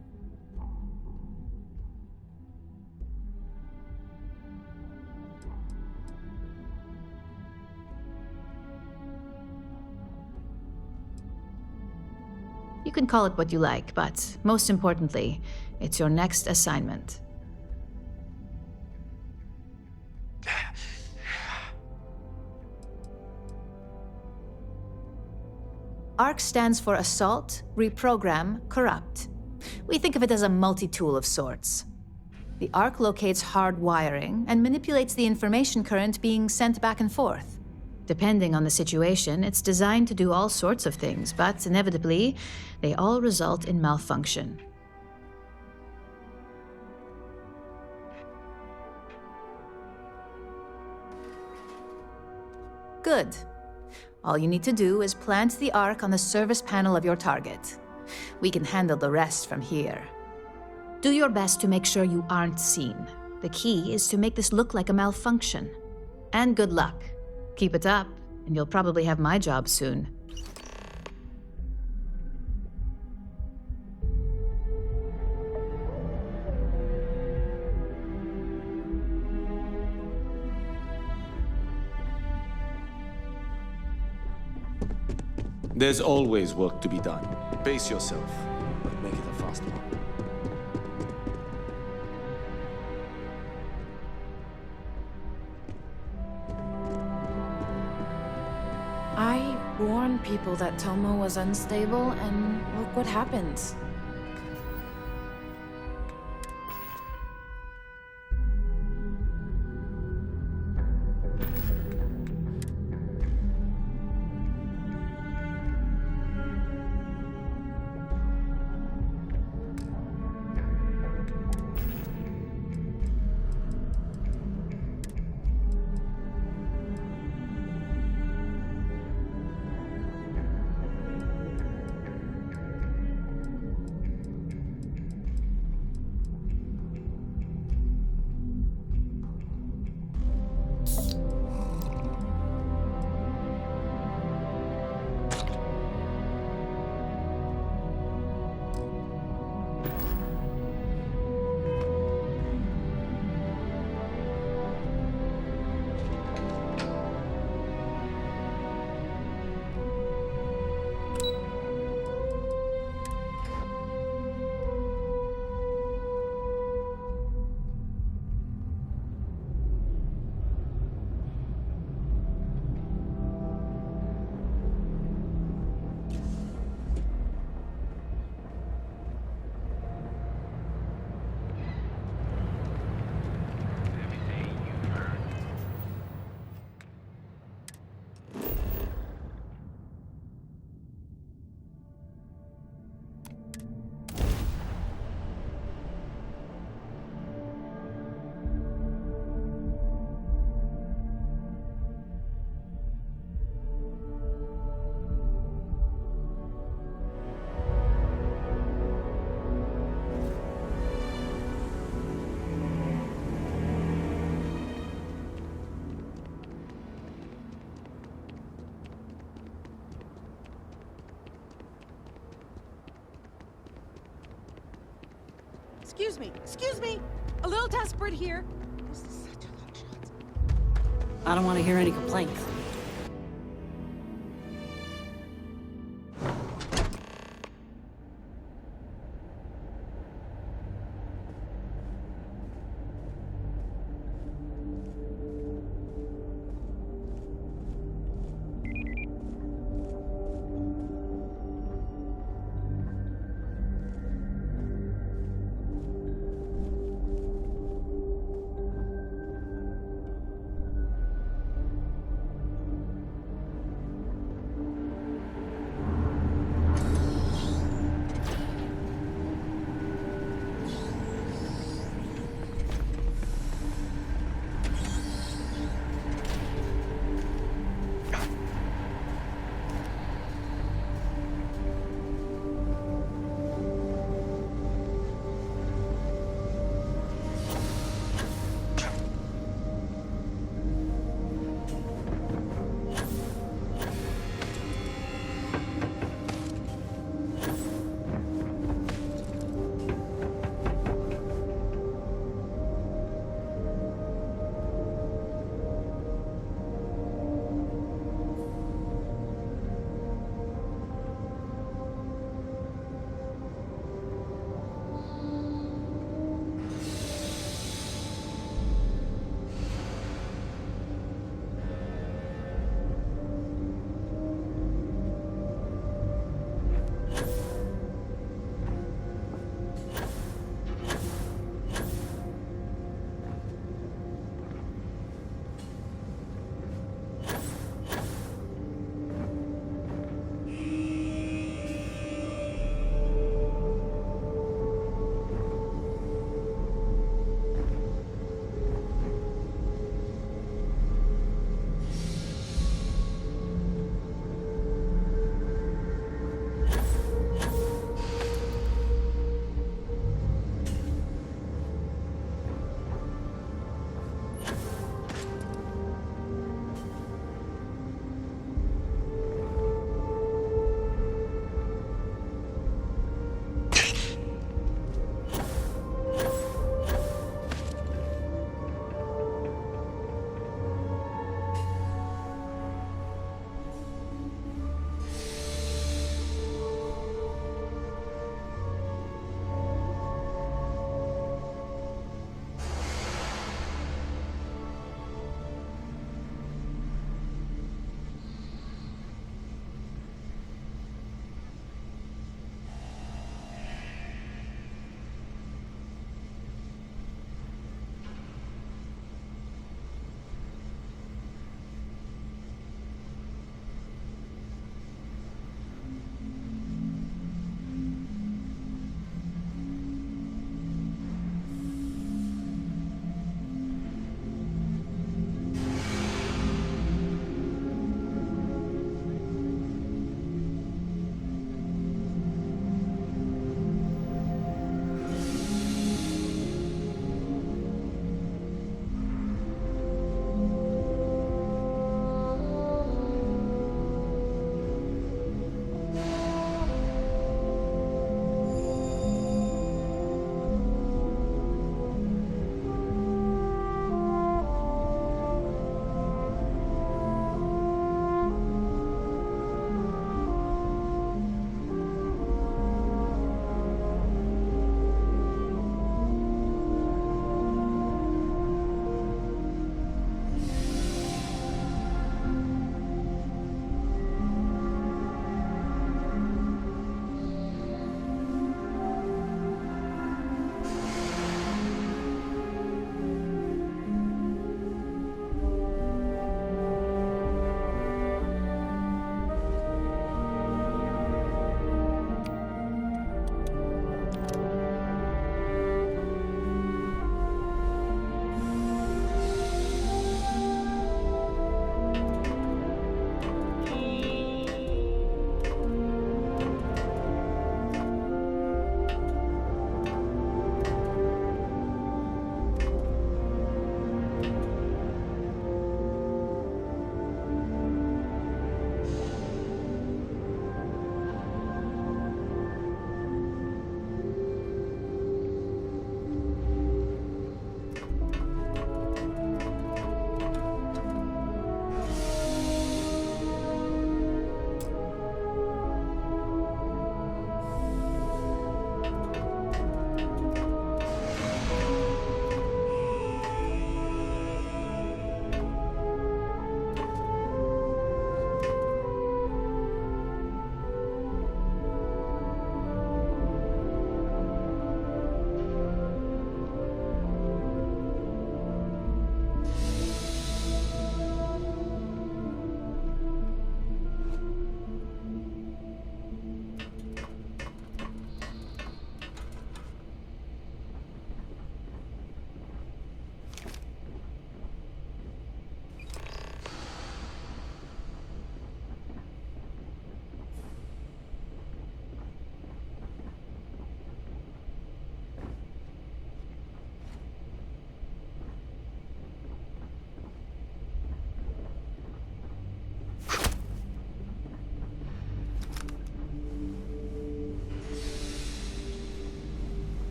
You can call it what you like, but most importantly, it's your next assignment. ARC stands for Assault, Reprogram, Corrupt. We think of it as a multi-tool of sorts. The ARC locates hard wiring and manipulates the information current being sent back and forth. Depending on the situation, it's designed to do all sorts of things, but inevitably, they all result in malfunction. Good. All you need to do is plant the ARC on the service panel of your target. We can handle the rest from here. Do your best to make sure you aren't seen. The key is to make this look like a malfunction. And good luck. Keep it up, and you'll probably have my job soon. There's always work to be done. Pace yourself, but make it a fast one. I warned people that Tomo was unstable, and look what happens. Excuse me! A little desperate here. This is such a long shot. I don't want to hear any complaints.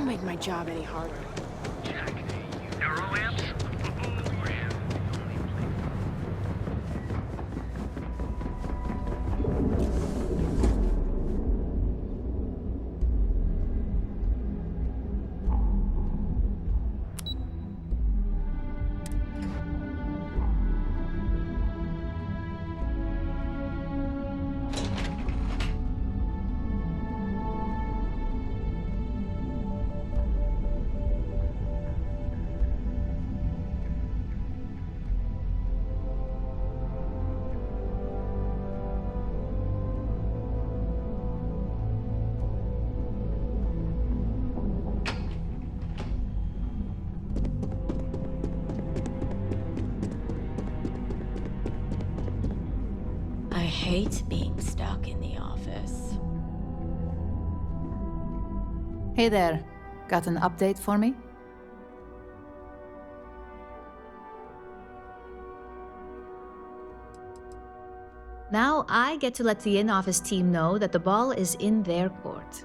make my job any harder. Check. Neuroamps? I hate being stuck in the office. Hey there. Got an update for me? Now I get to let the in-office team know that the ball is in their court.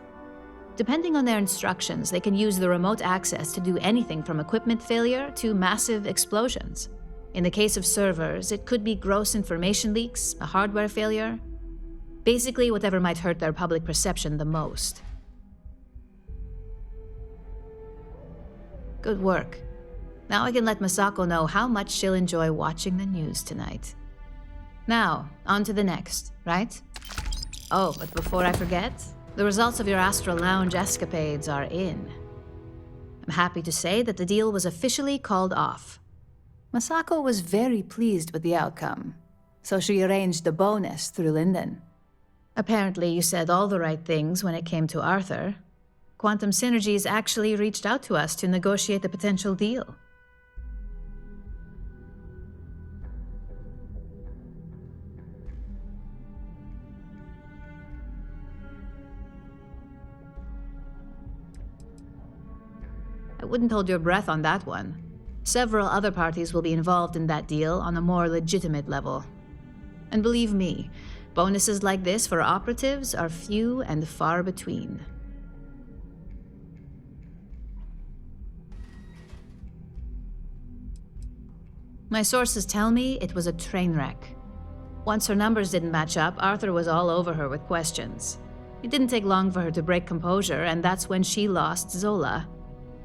Depending on their instructions, they can use the remote access to do anything from equipment failure to massive explosions. In the case of servers, it could be gross information leaks, a hardware failure. Basically, whatever might hurt their public perception the most. Good work. Now I can let Masako know how much she'll enjoy watching the news tonight. Now, on to the next, right? Oh, but before I forget, the results of your Astral Lounge escapades are in. I'm happy to say that the deal was officially called off. Masako was very pleased with the outcome, so she arranged a bonus through Linden. Apparently, you said all the right things when it came to Arthur. Quantum Synergies actually reached out to us to negotiate the potential deal. I wouldn't hold your breath on that one. Several other parties will be involved in that deal on a more legitimate level. And believe me, bonuses like this for operatives are few and far between. My sources tell me it was a train wreck. Once her numbers didn't match up, Arthur was all over her with questions. It didn't take long for her to break composure, and that's when she lost Zola.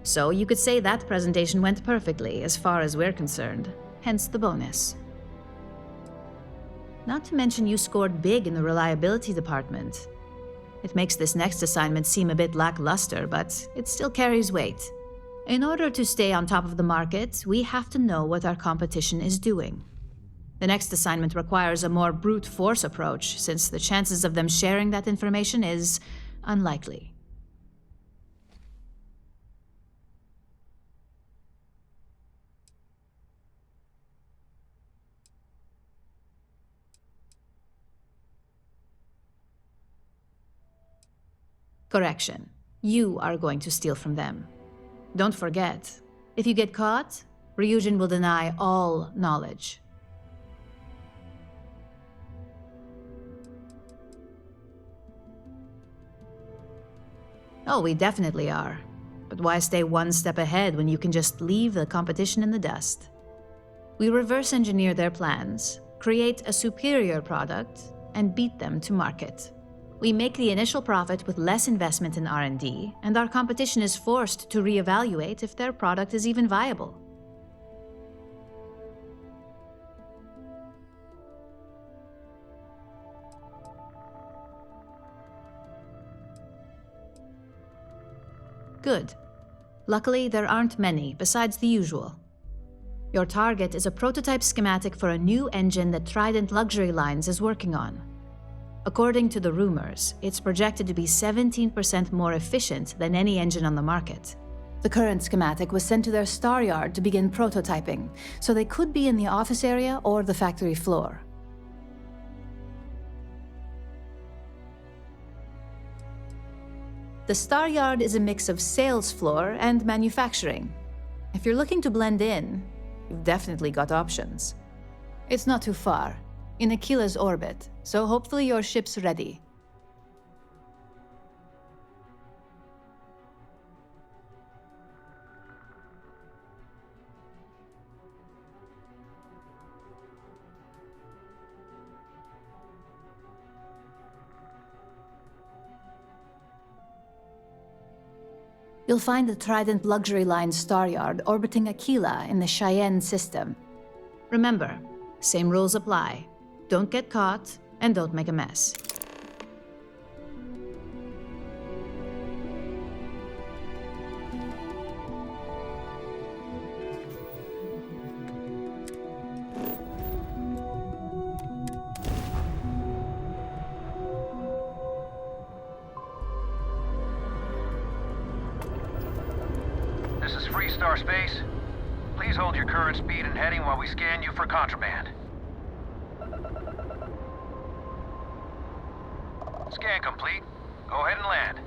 So you could say that presentation went perfectly, as far as we're concerned. Hence the bonus. Not to mention you scored big in the reliability department. It makes this next assignment seem a bit lackluster, but it still carries weight. In order to stay on top of the market, we have to know what our competition is doing. The next assignment requires a more brute force approach, since the chances of them sharing that information is unlikely. Correction. You are going to steal from them. Don't forget, if you get caught, Ryujin will deny all knowledge. Oh, we definitely are. But why stay one step ahead when you can just leave the competition in the dust? We reverse engineer their plans, create a superior product, and beat them to market. We make the initial profit with less investment in R&D, and our competition is forced to reevaluate if their product is even viable. Good. Luckily, there aren't many, besides the usual. Your target is a prototype schematic for a new engine that Trident Luxury Lines is working on. According to the rumors, it's projected to be 17% more efficient than any engine on the market. The current schematic was sent to their star yard to begin prototyping, so they could be in the office area or the factory floor. The star yard is a mix of sales floor and manufacturing. If you're looking to blend in, you've definitely got options. It's not too far, in Aquila's orbit, so hopefully your ship's ready. You'll find the Trident Luxury Line Star Yard orbiting Aquila in the Cheyenne system. Remember, same rules apply. Don't get caught, and don't make a mess. This is Freestar Space. Please hold your current speed and heading while we scan you for contraband. Scan complete. Go ahead and land.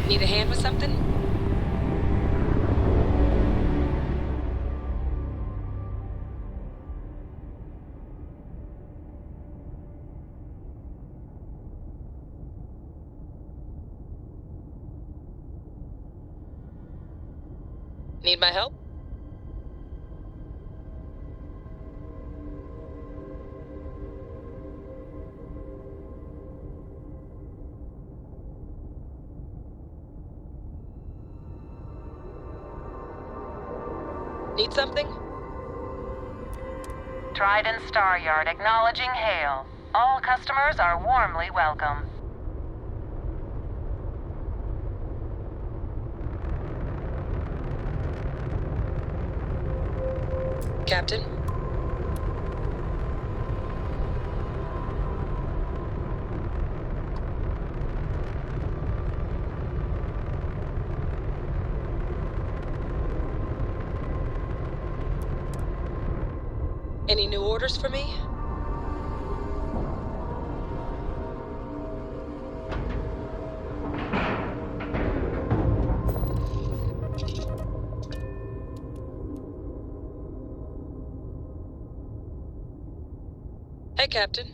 Need a hand with something? Need my help? Need something? Trident Star Yard acknowledging hail. All customers are warmly welcome. Captain? Any new orders for me? Hey, Captain.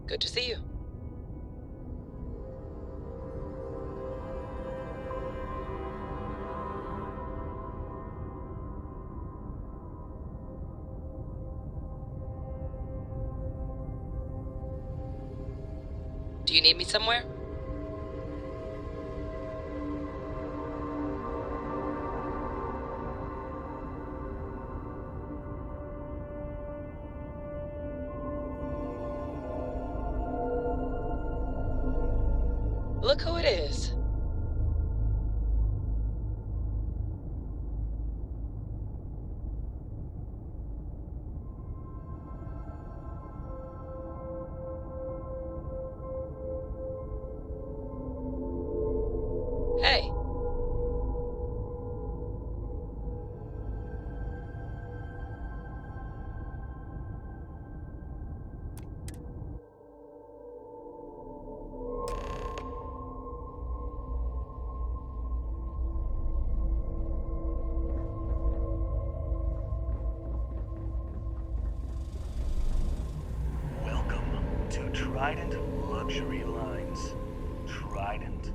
Good to see you. Do you need me somewhere? Look who it is. Hey. Welcome to Trident Luxury Lines. Trident.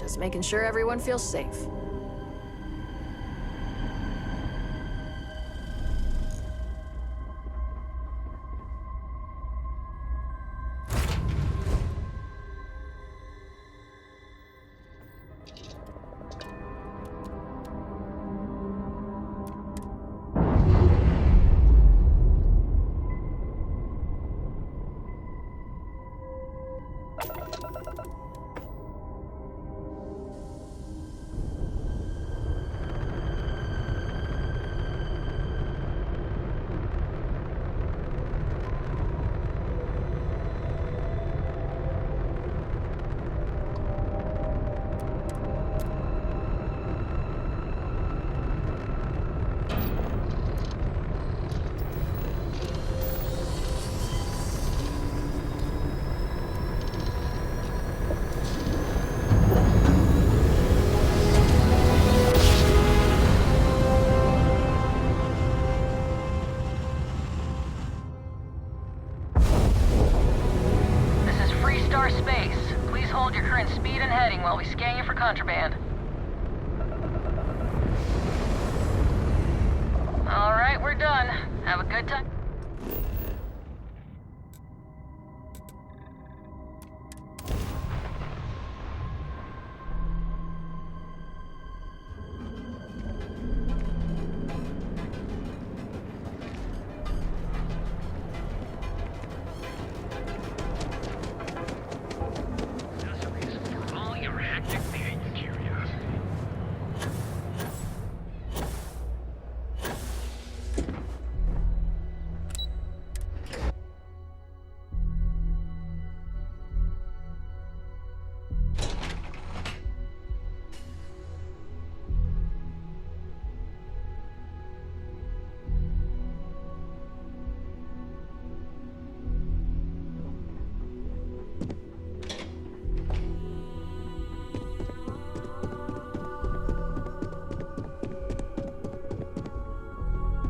Just making sure everyone feels safe. Space. Please hold your current speed and heading while we scan you for contraband. Alright, we're done. Have a good time.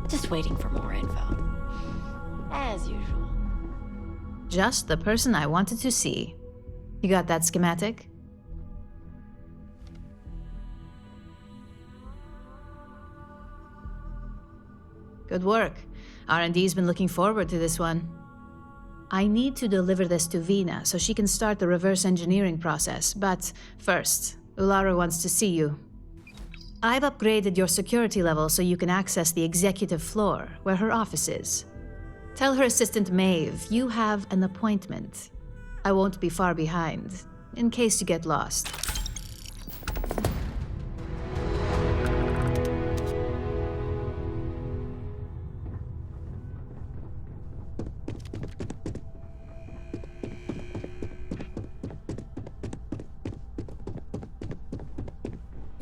Just waiting for more info. As usual. Just the person I wanted to see. You got that schematic? Good work. R&D's been looking forward to this one. I need to deliver this to Vina so she can start the reverse engineering process, but first, Ularu wants to see you. I've upgraded your security level so you can access the executive floor, where her office is. Tell her assistant Maeve you have an appointment. I won't be far behind, in case you get lost.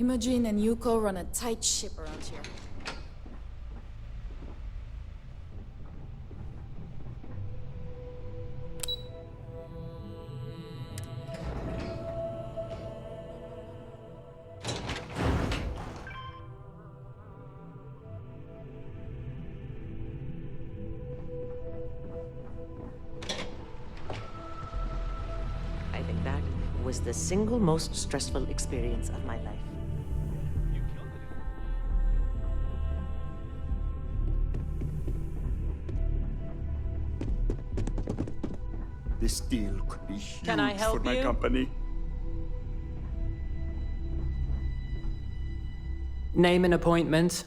Imogen and Yuko run a tight ship around here. I think that was the single most stressful experience of my life. This deal could be huge Can I help for my you? company. Name and appointment.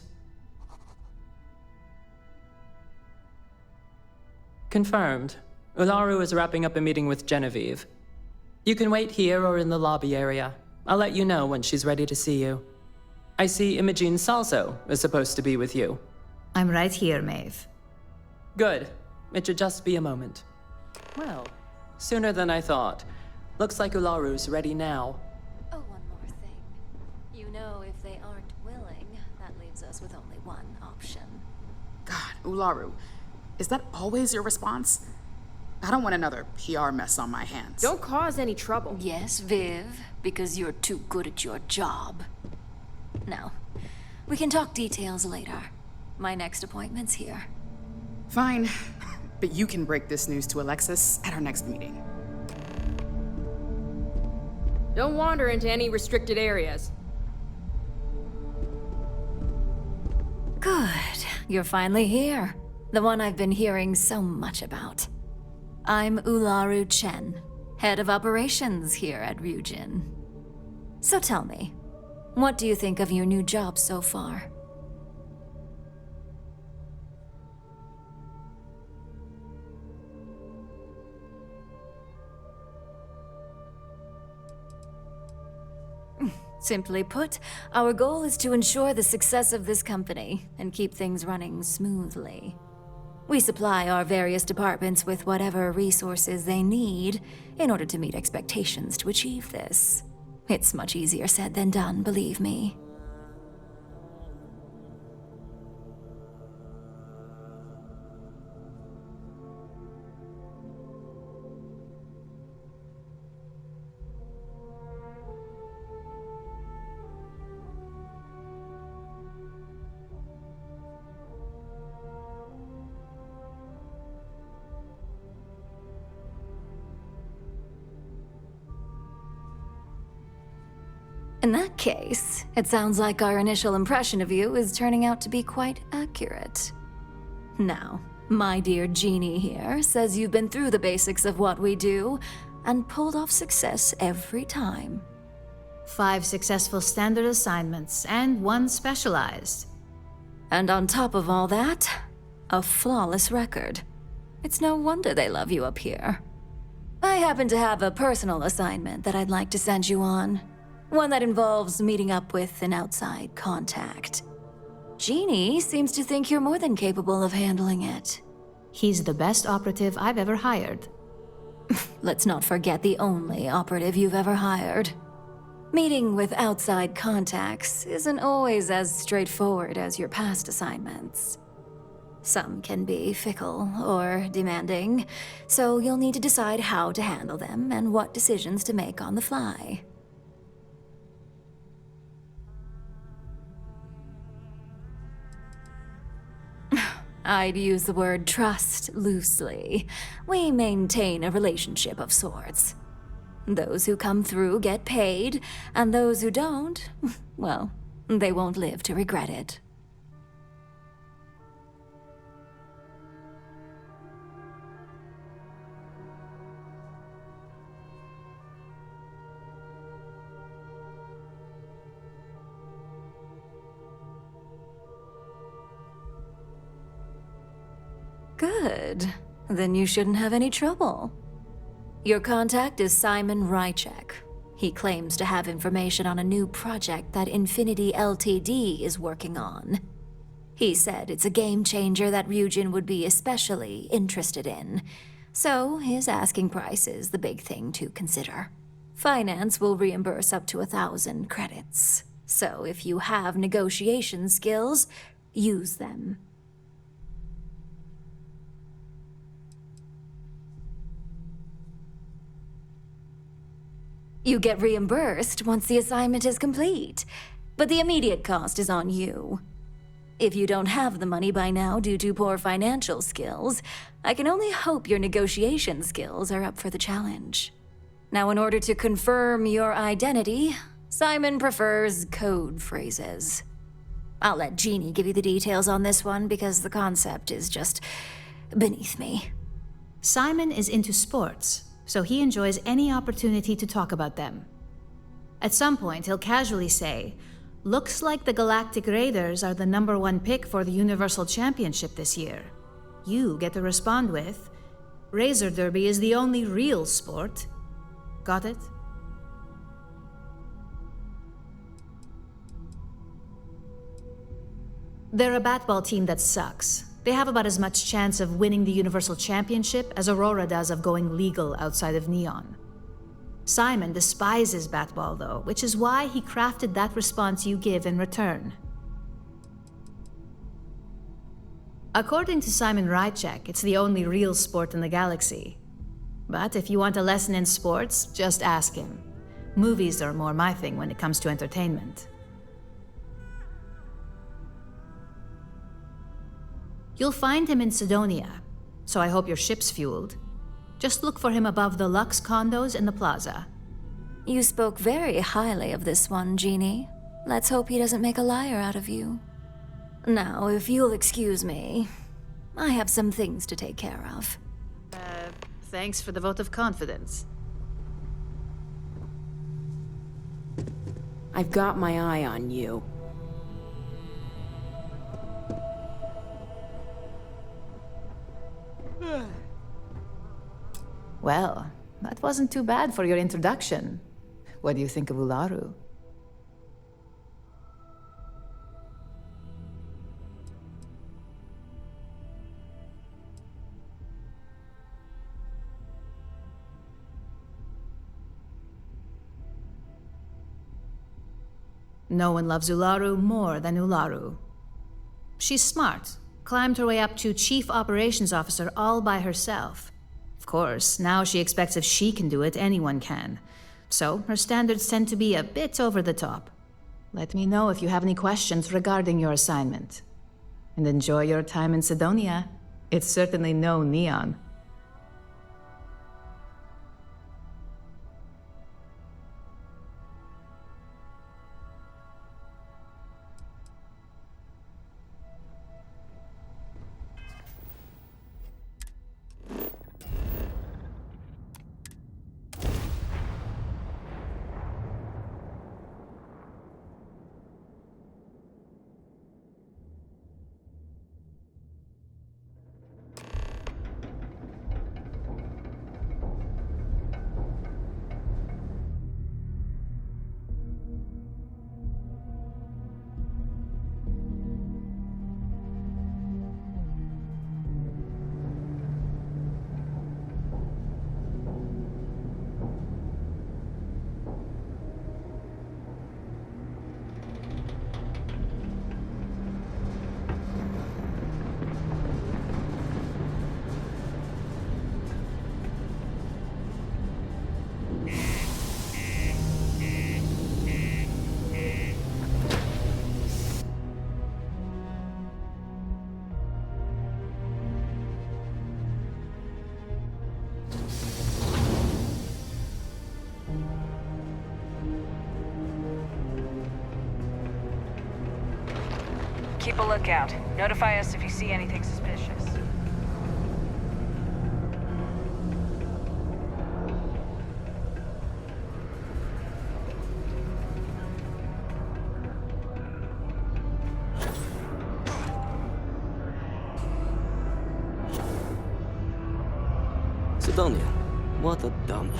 Confirmed. Ularu is wrapping up a meeting with Genevieve. You can wait here or in the lobby area. I'll let you know when she's ready to see you. I see Imogen Salso is supposed to be with you. I'm right here, Maeve. Good. It should just be a moment. Well, sooner than I thought. Looks like Ularu's ready now. Oh, one more thing. You know, if they aren't willing, that leaves us with only one option. God, Ularu, is that always your response? I don't want another PR mess on my hands. Don't cause any trouble. Yes, Viv, because you're too good at your job. Now, we can talk details later. My next appointment's here. Fine, but you can break this news to Alexis at our next meeting. Don't wander into any restricted areas. Good. You're finally here. The one I've been hearing so much about. I'm Ularu Chen, head of operations here at Ryujin. So tell me, what do you think of your new job so far? Simply put, our goal is to ensure the success of this company and keep things running smoothly. We supply our various departments with whatever resources they need in order to meet expectations to achieve this. It's much easier said than done, believe me. In that case, it sounds like our initial impression of you is turning out to be quite accurate. Now, my dear Jeannie here says you've been through the basics of what we do and pulled off success every time. 5 successful standard assignments and 1 specialized. And on top of all that, a flawless record. It's no wonder they love you up here. I happen to have a personal assignment that I'd like to send you on. One that involves meeting up with an outside contact. Jeannie seems to think you're more than capable of handling it. He's the best operative I've ever hired. Let's not forget the only operative you've ever hired. Meeting with outside contacts isn't always as straightforward as your past assignments. Some can be fickle or demanding, so you'll need to decide how to handle them and what decisions to make on the fly. I'd use the word trust loosely. We maintain a relationship of sorts. Those who come through get paid, and those who don't, well, they won't live to regret it. Good. Then you shouldn't have any trouble. Your contact is Simon Rychek. He claims to have information on a new project that Infinity Ltd is working on. He said it's a game changer that Ryujin would be especially interested in. So his asking price is the big thing to consider. Finance will reimburse up to 1,000 credits. So if you have negotiation skills, use them. You get reimbursed once the assignment is complete, but the immediate cost is on you. If you don't have the money by now due to poor financial skills, I can only hope your negotiation skills are up for the challenge. Now, in order to confirm your identity, Simon prefers code phrases. I'll let Jeannie give you the details on this one because the concept is just beneath me. Simon is into sports, so he enjoys any opportunity to talk about them. At some point, he'll casually say, "Looks like the Galactic Raiders are the #1 pick for the Universal Championship this year." You get to respond with, "Razor Derby is the only real sport." Got it? They're a batball team that sucks. They have about as much chance of winning the Universal Championship as Aurora does of going legal outside of Neon. Simon despises batball, though, which is why he crafted that response you give in return. According to Simon Rychek, it's the only real sport in the galaxy. But if you want a lesson in sports, just ask him. Movies are more my thing when it comes to entertainment. You'll find him in Sidonia, so I hope your ship's fueled. Just look for him above the Lux condos in the plaza. You spoke very highly of this one, Jeannie. Let's hope he doesn't make a liar out of you. Now, if you'll excuse me, I have some things to take care of. Thanks for the vote of confidence. I've got my eye on you. Well, that wasn't too bad for your introduction. What do you think of Ularu? No one loves Ularu more than Ularu. She's smart, climbed her way up to Chief Operations Officer all by herself. Of course, now she expects if she can do it, anyone can. So her standards tend to be a bit over the top. Let me know if you have any questions regarding your assignment. And enjoy your time in Sidonia. It's certainly no Neon. Keep a lookout. Notify us if you see anything suspicious. Sidonia, what a dump.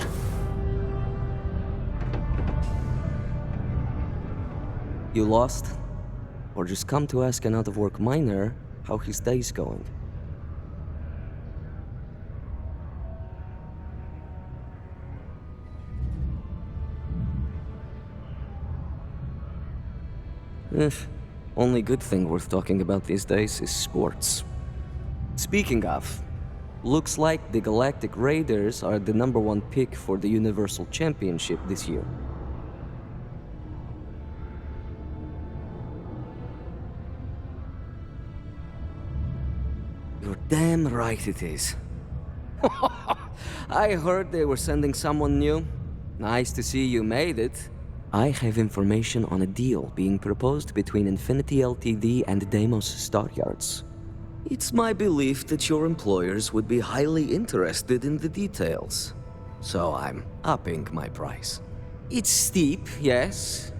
You lost? Or just come to ask an out-of-work miner how his day's going? Only good thing worth talking about these days is sports. Speaking of, looks like the Galactic Raiders are the #1 pick for the Universal Championship this year. You're damn right it is. I heard they were sending someone new. Nice to see you made it. I have information on a deal being proposed between Infinity Ltd and Deimos Staryards. It's my belief that your employers would be highly interested in the details. So I'm upping my price. It's steep, yes.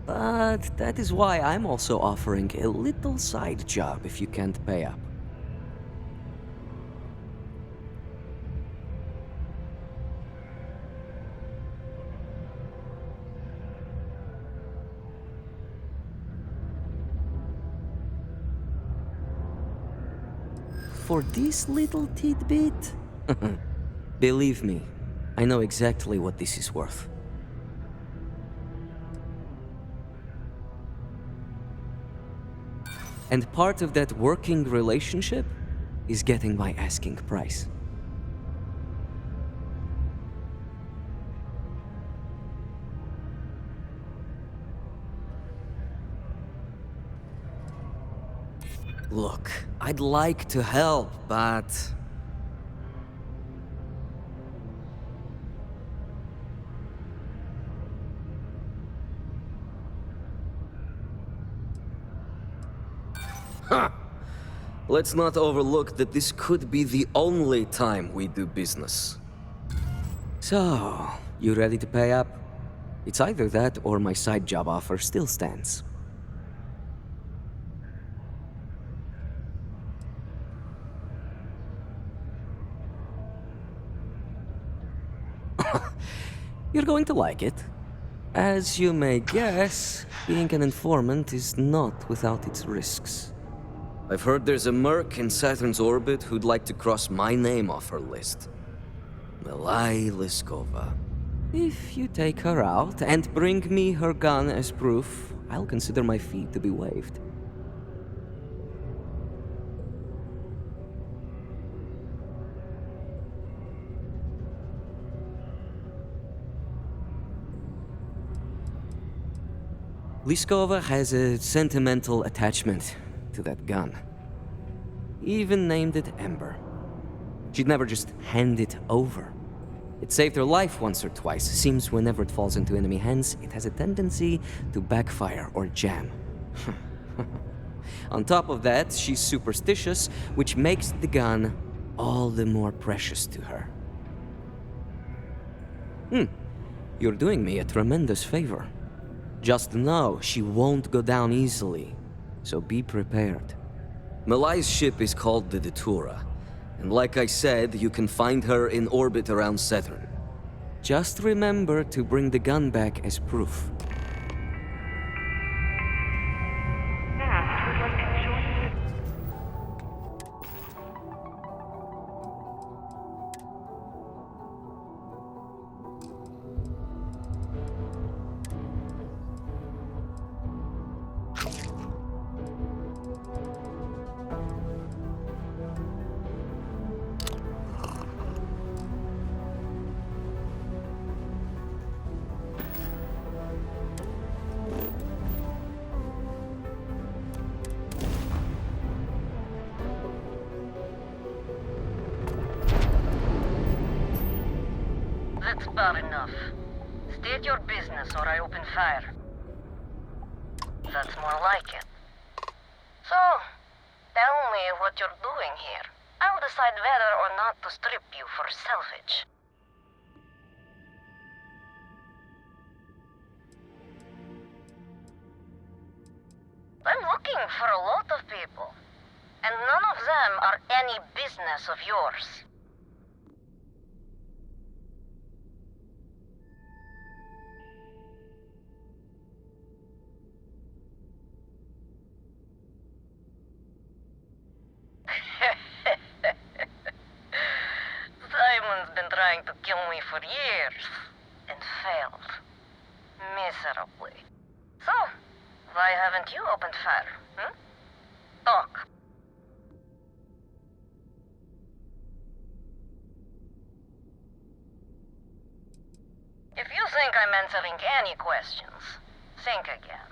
But that is why I'm also offering a little side job if you can't pay up. For this little tidbit? Believe me, I know exactly what this is worth. And part of that working relationship is getting my asking price. Look, I'd like to help, but... Ha! Let's not overlook that this could be the only time we do business. So, you ready to pay up? It's either that or my side job offer still stands. You're going to like it. As you may guess, being an informant is not without its risks. I've heard there's a merc in Saturn's orbit who'd like to cross my name off her list. Melai Liskova. If you take her out and bring me her gun as proof, I'll consider my fee to be waived. Liskova has a sentimental attachment to that gun. Even named it Ember. She'd never just hand it over. It saved her life once or twice. Seems whenever it falls into enemy hands, it has a tendency to backfire or jam. On top of that, she's superstitious, which makes the gun all the more precious to her. You're doing me a tremendous favor. Just know she won't go down easily, so be prepared. Malai's ship is called the Datura, and like I said, you can find her in orbit around Saturn. Just remember to bring the gun back as proof. That's bad enough. State your business or I open fire. That's more like it. So, tell me what you're doing here. I'll decide whether or not to strip you for salvage. I'm looking for a lot of people, and none of them are any business of yours. Simon's been trying to kill me for years, and failed. Miserably. So, why haven't you opened fire, Talk. If you think I'm answering any questions, think again.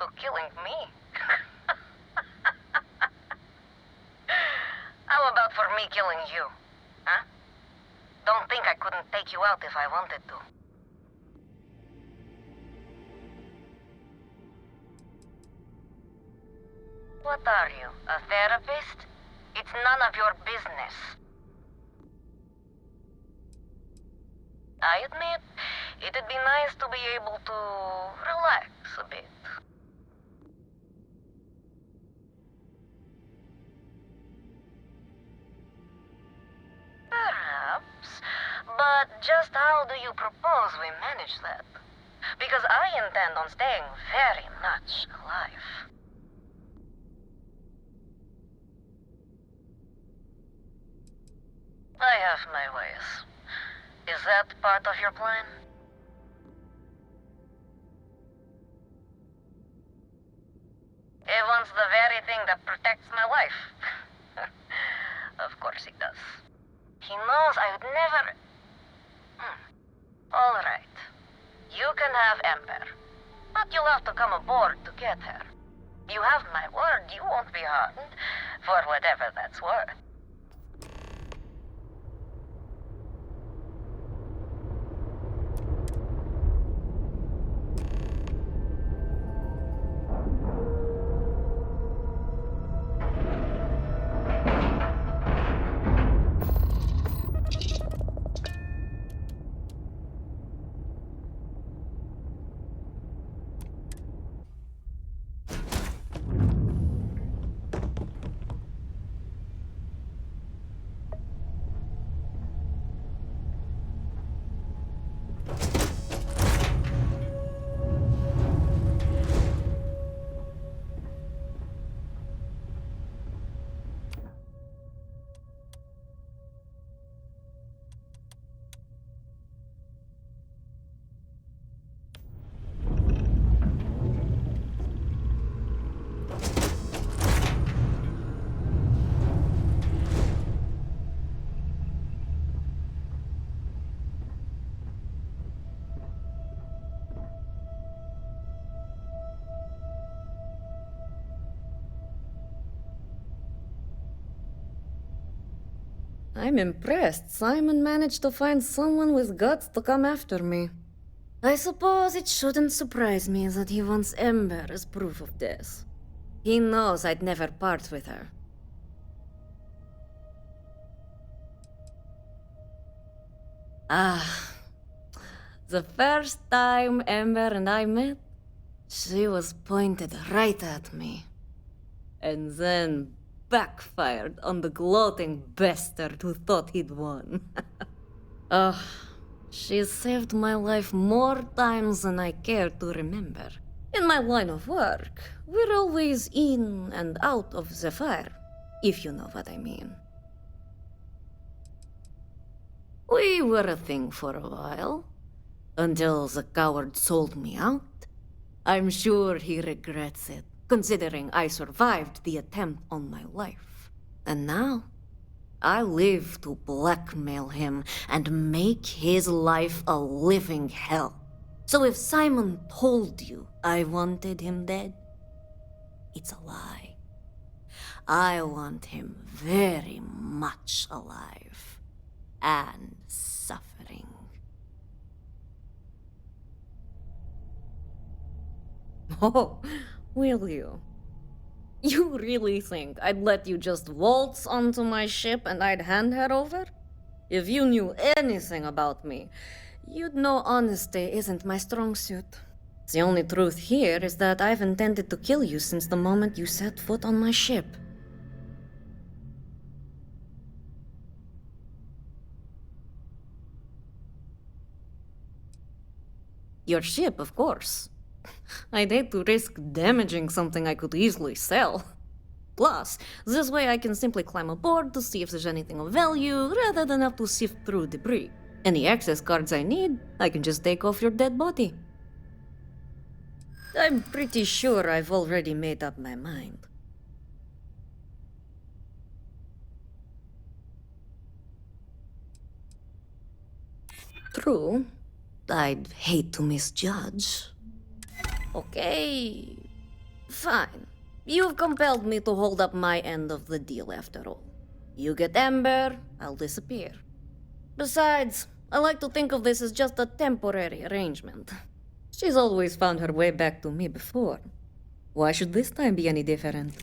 To killing me? How about for me killing you? Huh? Don't think I couldn't take you out if I wanted to. What are you, a therapist? It's none of your business. I admit, it'd be nice to be able to relax a bit. Perhaps, but just how do you propose we manage that? Because I intend on staying very much alive. I have my ways. Is that part of your plan? He wants the very thing that protects my life. Of course he does. He knows I would never... All right. You can have Ember. But you'll have to come aboard to get her. You have my word you won't be harmed, for whatever that's worth. I'm impressed Simon managed to find someone with guts to come after me. I suppose it shouldn't surprise me that he wants Ember as proof of this. He knows I'd never part with her. Ah, the first time Ember and I met, she was pointed right at me. And then backfired on the gloating bastard who thought he'd won. Oh, she's saved my life more times than I care to remember. In my line of work, we're always in and out of the fire, if you know what I mean. We were a thing for a while, until the coward sold me out. I'm sure he regrets it, considering I survived the attempt on my life. And now, I live to blackmail him and make his life a living hell. So if Simon told you I wanted him dead, it's a lie. I want him very much alive and suffering. Oh, will you? You really think I'd let you just waltz onto my ship and I'd hand her over? If you knew anything about me, you'd know honesty isn't my strong suit. The only truth here is that I've intended to kill you since the moment you set foot on my ship. Your ship, of course. I'd hate to risk damaging something I could easily sell. Plus, this way I can simply climb aboard to see if there's anything of value, rather than have to sift through debris. Any access cards I need, I can just take off your dead body. I'm pretty sure I've already made up my mind. True, I'd hate to misjudge. Okay, fine. You've compelled me to hold up my end of the deal after all. You get Ember, I'll disappear. Besides, I like to think of this as just a temporary arrangement. She's always found her way back to me before. Why should this time be any different?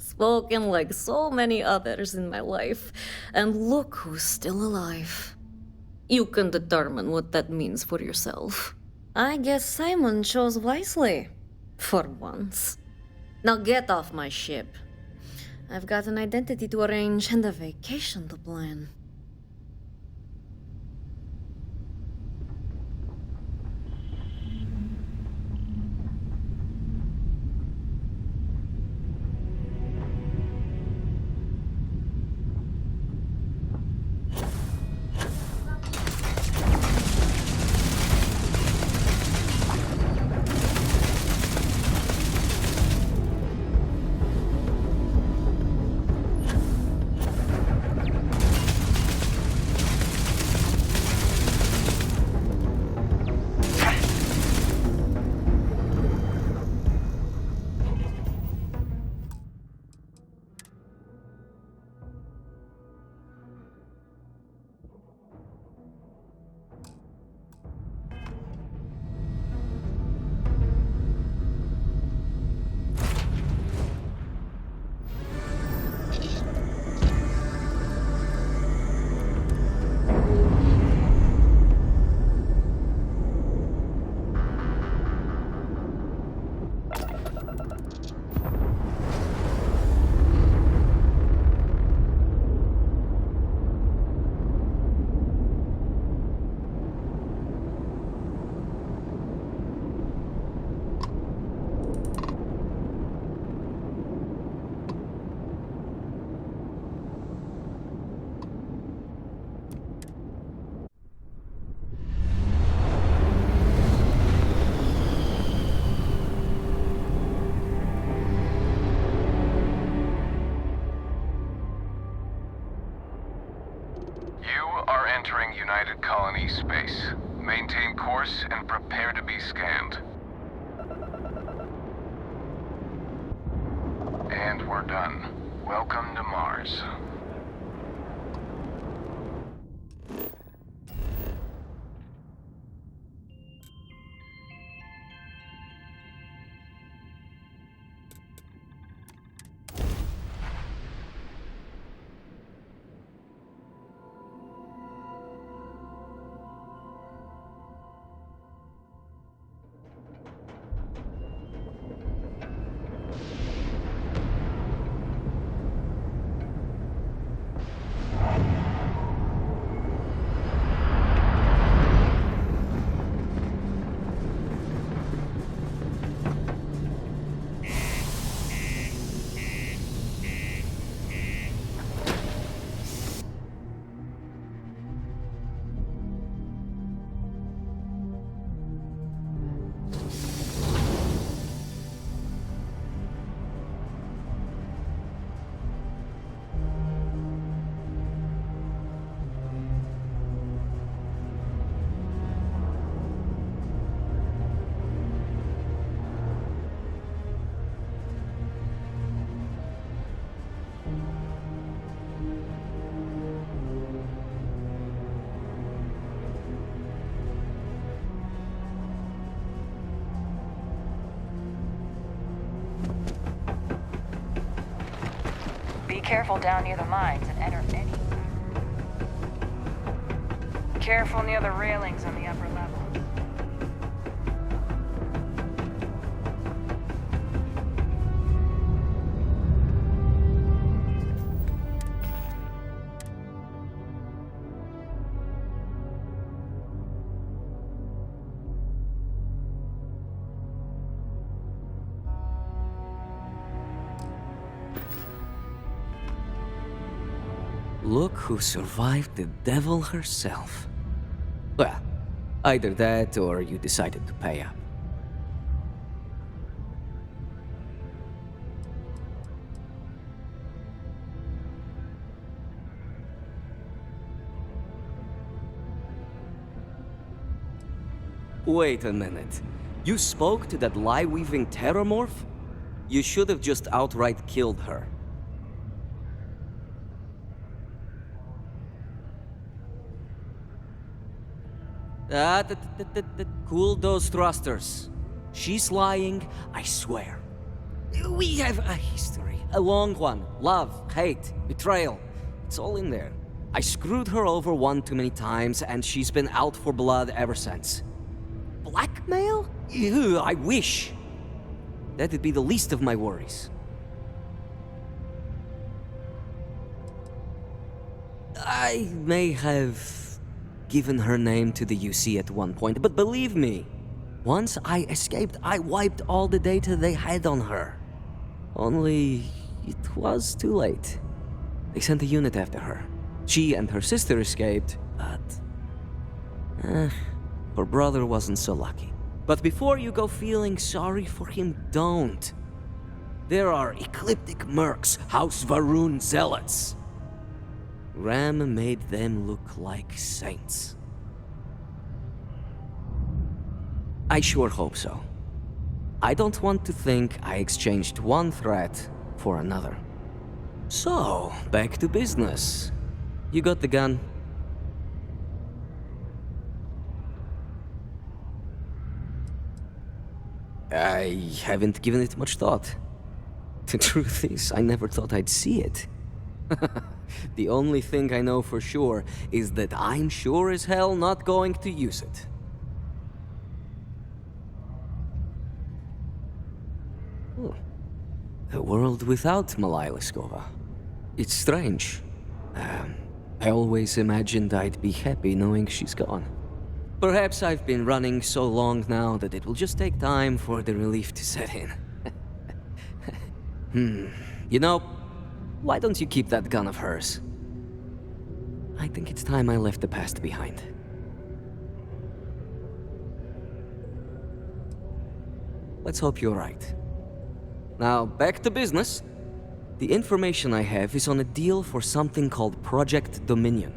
Spoken like so many others in my life, and look who's still alive. You can determine what that means for yourself. I guess Simon chose wisely. For once. Now get off my ship. I've got an identity to arrange and a vacation to plan. Space. Maintain course and prepare to be scanned. And we're done. Welcome to Mars. Be careful down near the mines and enter any... Careful near the railings on the upper level. Look who survived the devil herself. Well, either that or you decided to pay up. Wait a minute. You spoke to that lie-weaving terramorph? You should have just outright killed her. Cool those thrusters. She's lying, I swear. We have a history. A long one. Love, hate, betrayal. It's all in there. I screwed her over one too many times, and she's been out for blood ever since. Blackmail? Ew, I wish. That'd be the least of my worries. I may have given her name to the UC at one point, but believe me, once I escaped, I wiped all the data they had on her. Only it was too late. They sent a unit after her. She and her sister escaped, but... her brother wasn't so lucky. But before you go feeling sorry for him, don't. There are ecliptic mercs, House Varun zealots. Ram made them look like saints. I sure hope so. I don't want to think I exchanged one threat for another. So, back to business. You got the gun? I haven't given it much thought. The truth is, I never thought I'd see it. The only thing I know for sure is that I'm sure as hell not going to use it. A world without Malaya Liskova. It's strange. I always imagined I'd be happy knowing she's gone. Perhaps I've been running so long now that it will just take time for the relief to set in. You know, why don't you keep that gun of hers? I think it's time I left the past behind. Let's hope you're right. Now, back to business. The information I have is on a deal for something called Project Dominion.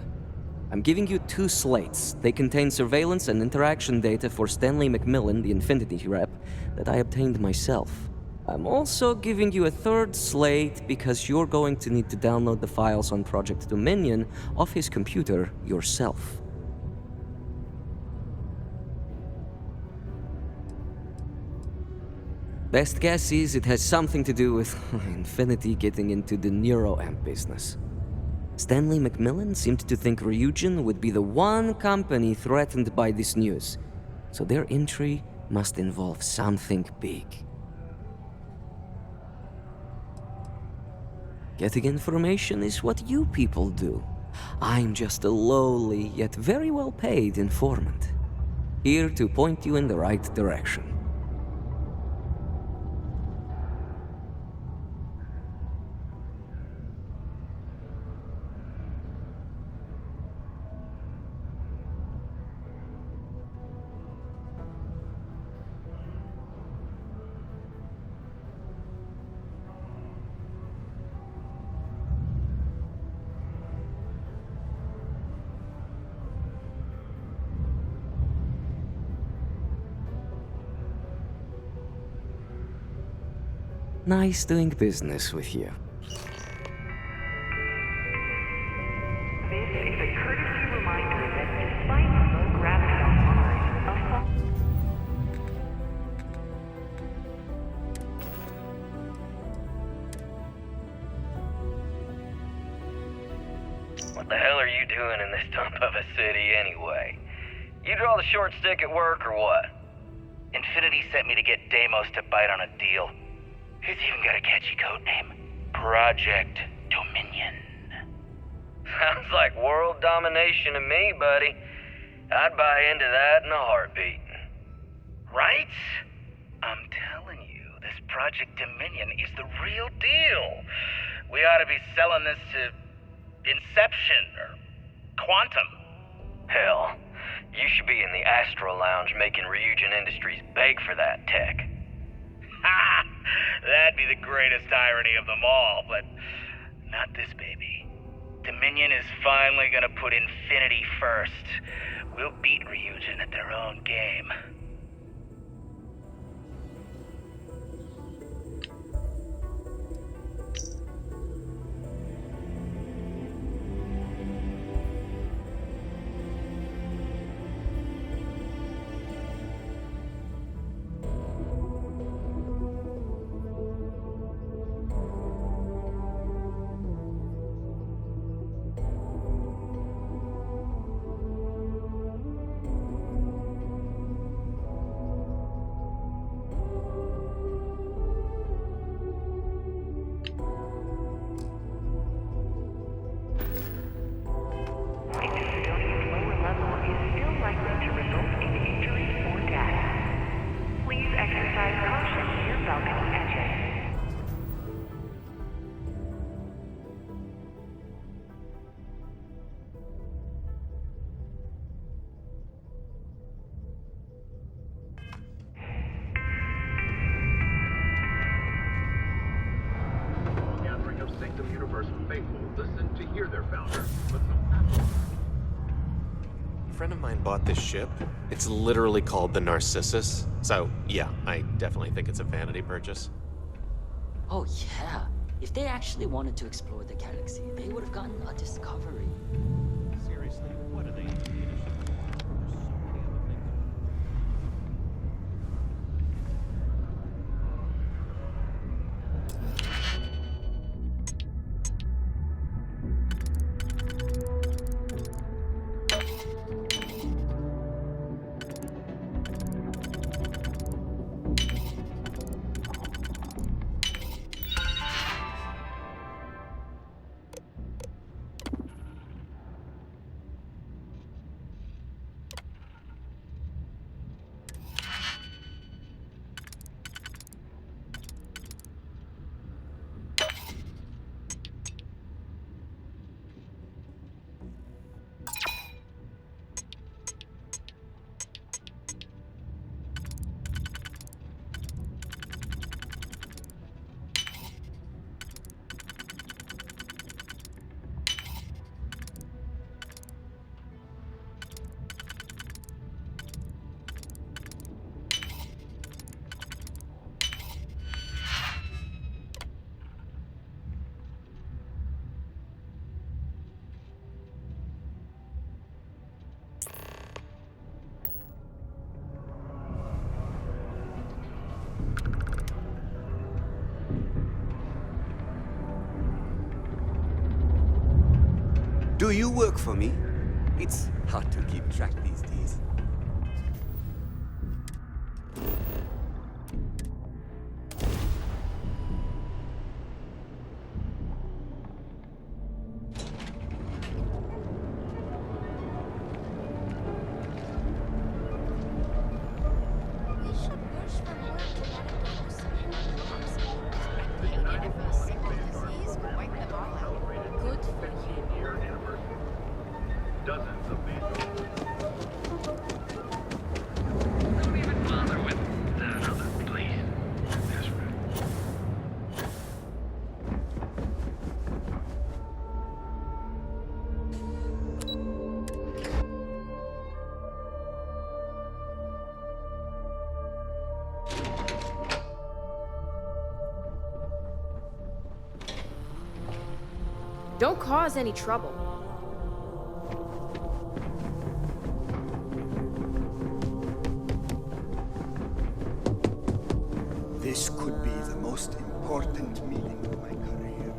I'm giving you 2 slates. They contain surveillance and interaction data for Stanley McMillan, the Infinity rep, that I obtained myself. I'm also giving you a 3rd slate because you're going to need to download the files on Project Dominion off his computer yourself. Best guess is it has something to do with Infinity getting into the neuroamp business. Stanley McMillan seemed to think Ryujin would be the one company threatened by this news, so their entry must involve something big. Getting information is what you people do. I'm just a lowly, yet very well paid informant, here to point you in the right direction. Nice doing business with you. This is a courtesy reminder that despite low gravity on Mars, a fall... What the hell are you doing in this dump of a city anyway? You draw the short stick at work or what? Infinity sent me to get Deimos to bite on a deal. He's even got a catchy code name. Project Dominion. Sounds like world domination to me, buddy. I'd buy into that in a heartbeat. Right? I'm telling you, this Project Dominion is the real deal. We ought to be selling this to Inception or Quantum. Hell, you should be in the Astro Lounge making Ryujin Industries beg for that tech. Ha! That'd be the greatest irony of them all, but not this baby. Dominion is finally gonna put Infinity first. We'll beat Ryujin at their own game. A friend of mine bought this ship. It's literally called the Narcissus. So, yeah, I definitely think it's a vanity purchase. Oh, yeah. If they actually wanted to explore the galaxy, they would have gotten a discovery. Seriously, what are they doing? Do you work for me? It's hard to keep track these days. Don't cause any trouble. This could be the most important meeting of my career.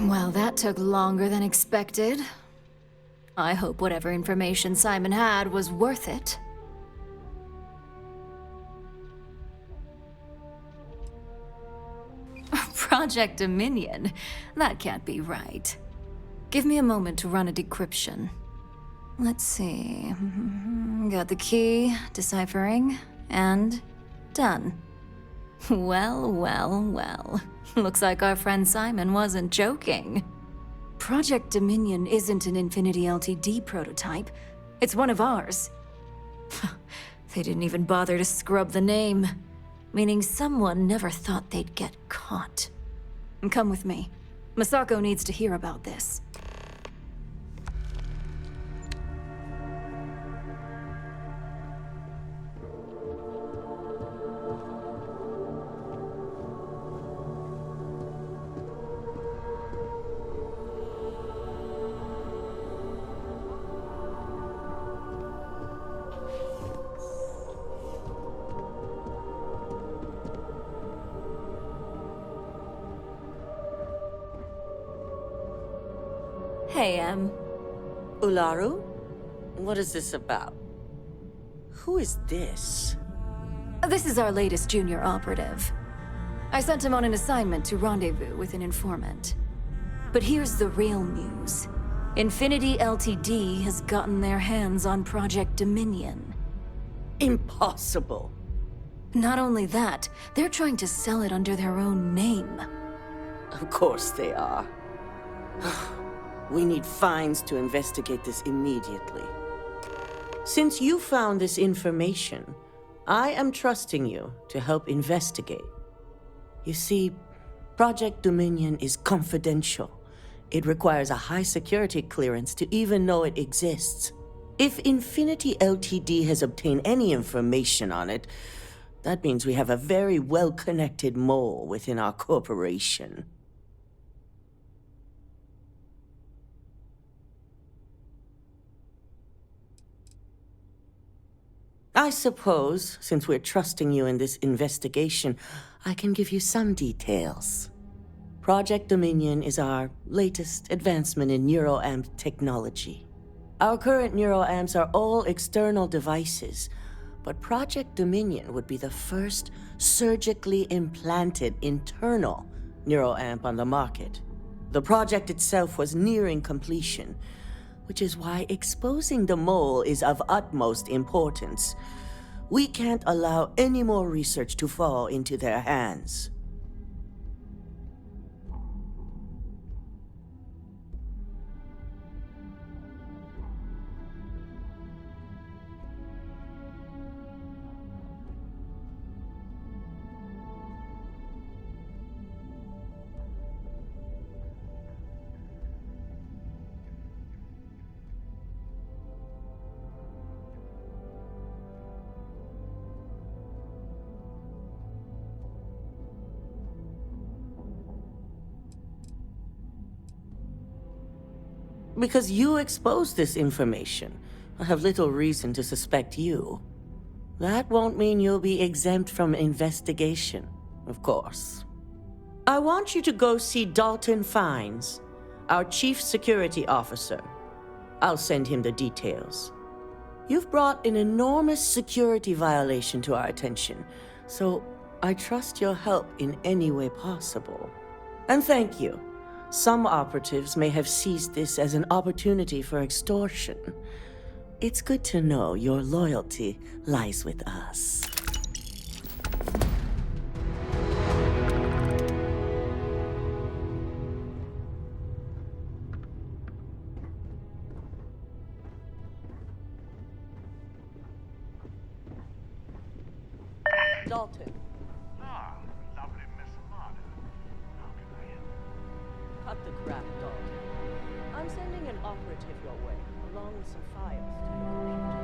Well, that took longer than expected. I hope whatever information Simon had was worth it. Project Dominion? That can't be right. Give me a moment to run a decryption. Let's see. Got the key, deciphering, and done. Well, well, well. Looks like our friend Simon wasn't joking. Project Dominion isn't an Infinity LTD prototype. It's one of ours. They didn't even bother to scrub the name. Meaning someone never thought they'd get caught. Come with me. Masako needs to hear about this. Hey, Ularu? What is this about? Who is this? This is our latest junior operative. I sent him on an assignment to rendezvous with an informant. But here's the real news. Infinity LTD has gotten their hands on Project Dominion. Impossible. Not only that, they're trying to sell it under their own name. Of course they are. We need fines to investigate this immediately. Since you found this information, I am trusting you to help investigate. You see, Project Dominion is confidential. It requires a high security clearance to even know it exists. If Infinity LTD has obtained any information on it, that means we have a very well-connected mole within our corporation. I suppose, since we're trusting you in this investigation, I can give you some details. Project Dominion is our latest advancement in neuroamp technology. Our current neuroamps are all external devices, but Project Dominion would be the first surgically implanted internal neuroamp on the market. The project itself was nearing completion, which is why exposing the mole is of utmost importance. We can't allow any more research to fall into their hands. Because you exposed this information, I have little reason to suspect you. That won't mean you'll be exempt from investigation, of course. I want you to go see Dalton Fines, our chief security officer. I'll send him the details. You've brought an enormous security violation to our attention, so I trust your help in any way possible. And thank you. Some operatives may have seized this as an opportunity for extortion. It's good to know your loyalty lies with us. Dalton. Ah, lovely Miss Amada. How can I help? Cut the crap, Dalton. I'm sending an operative your way, along with some files to your computer.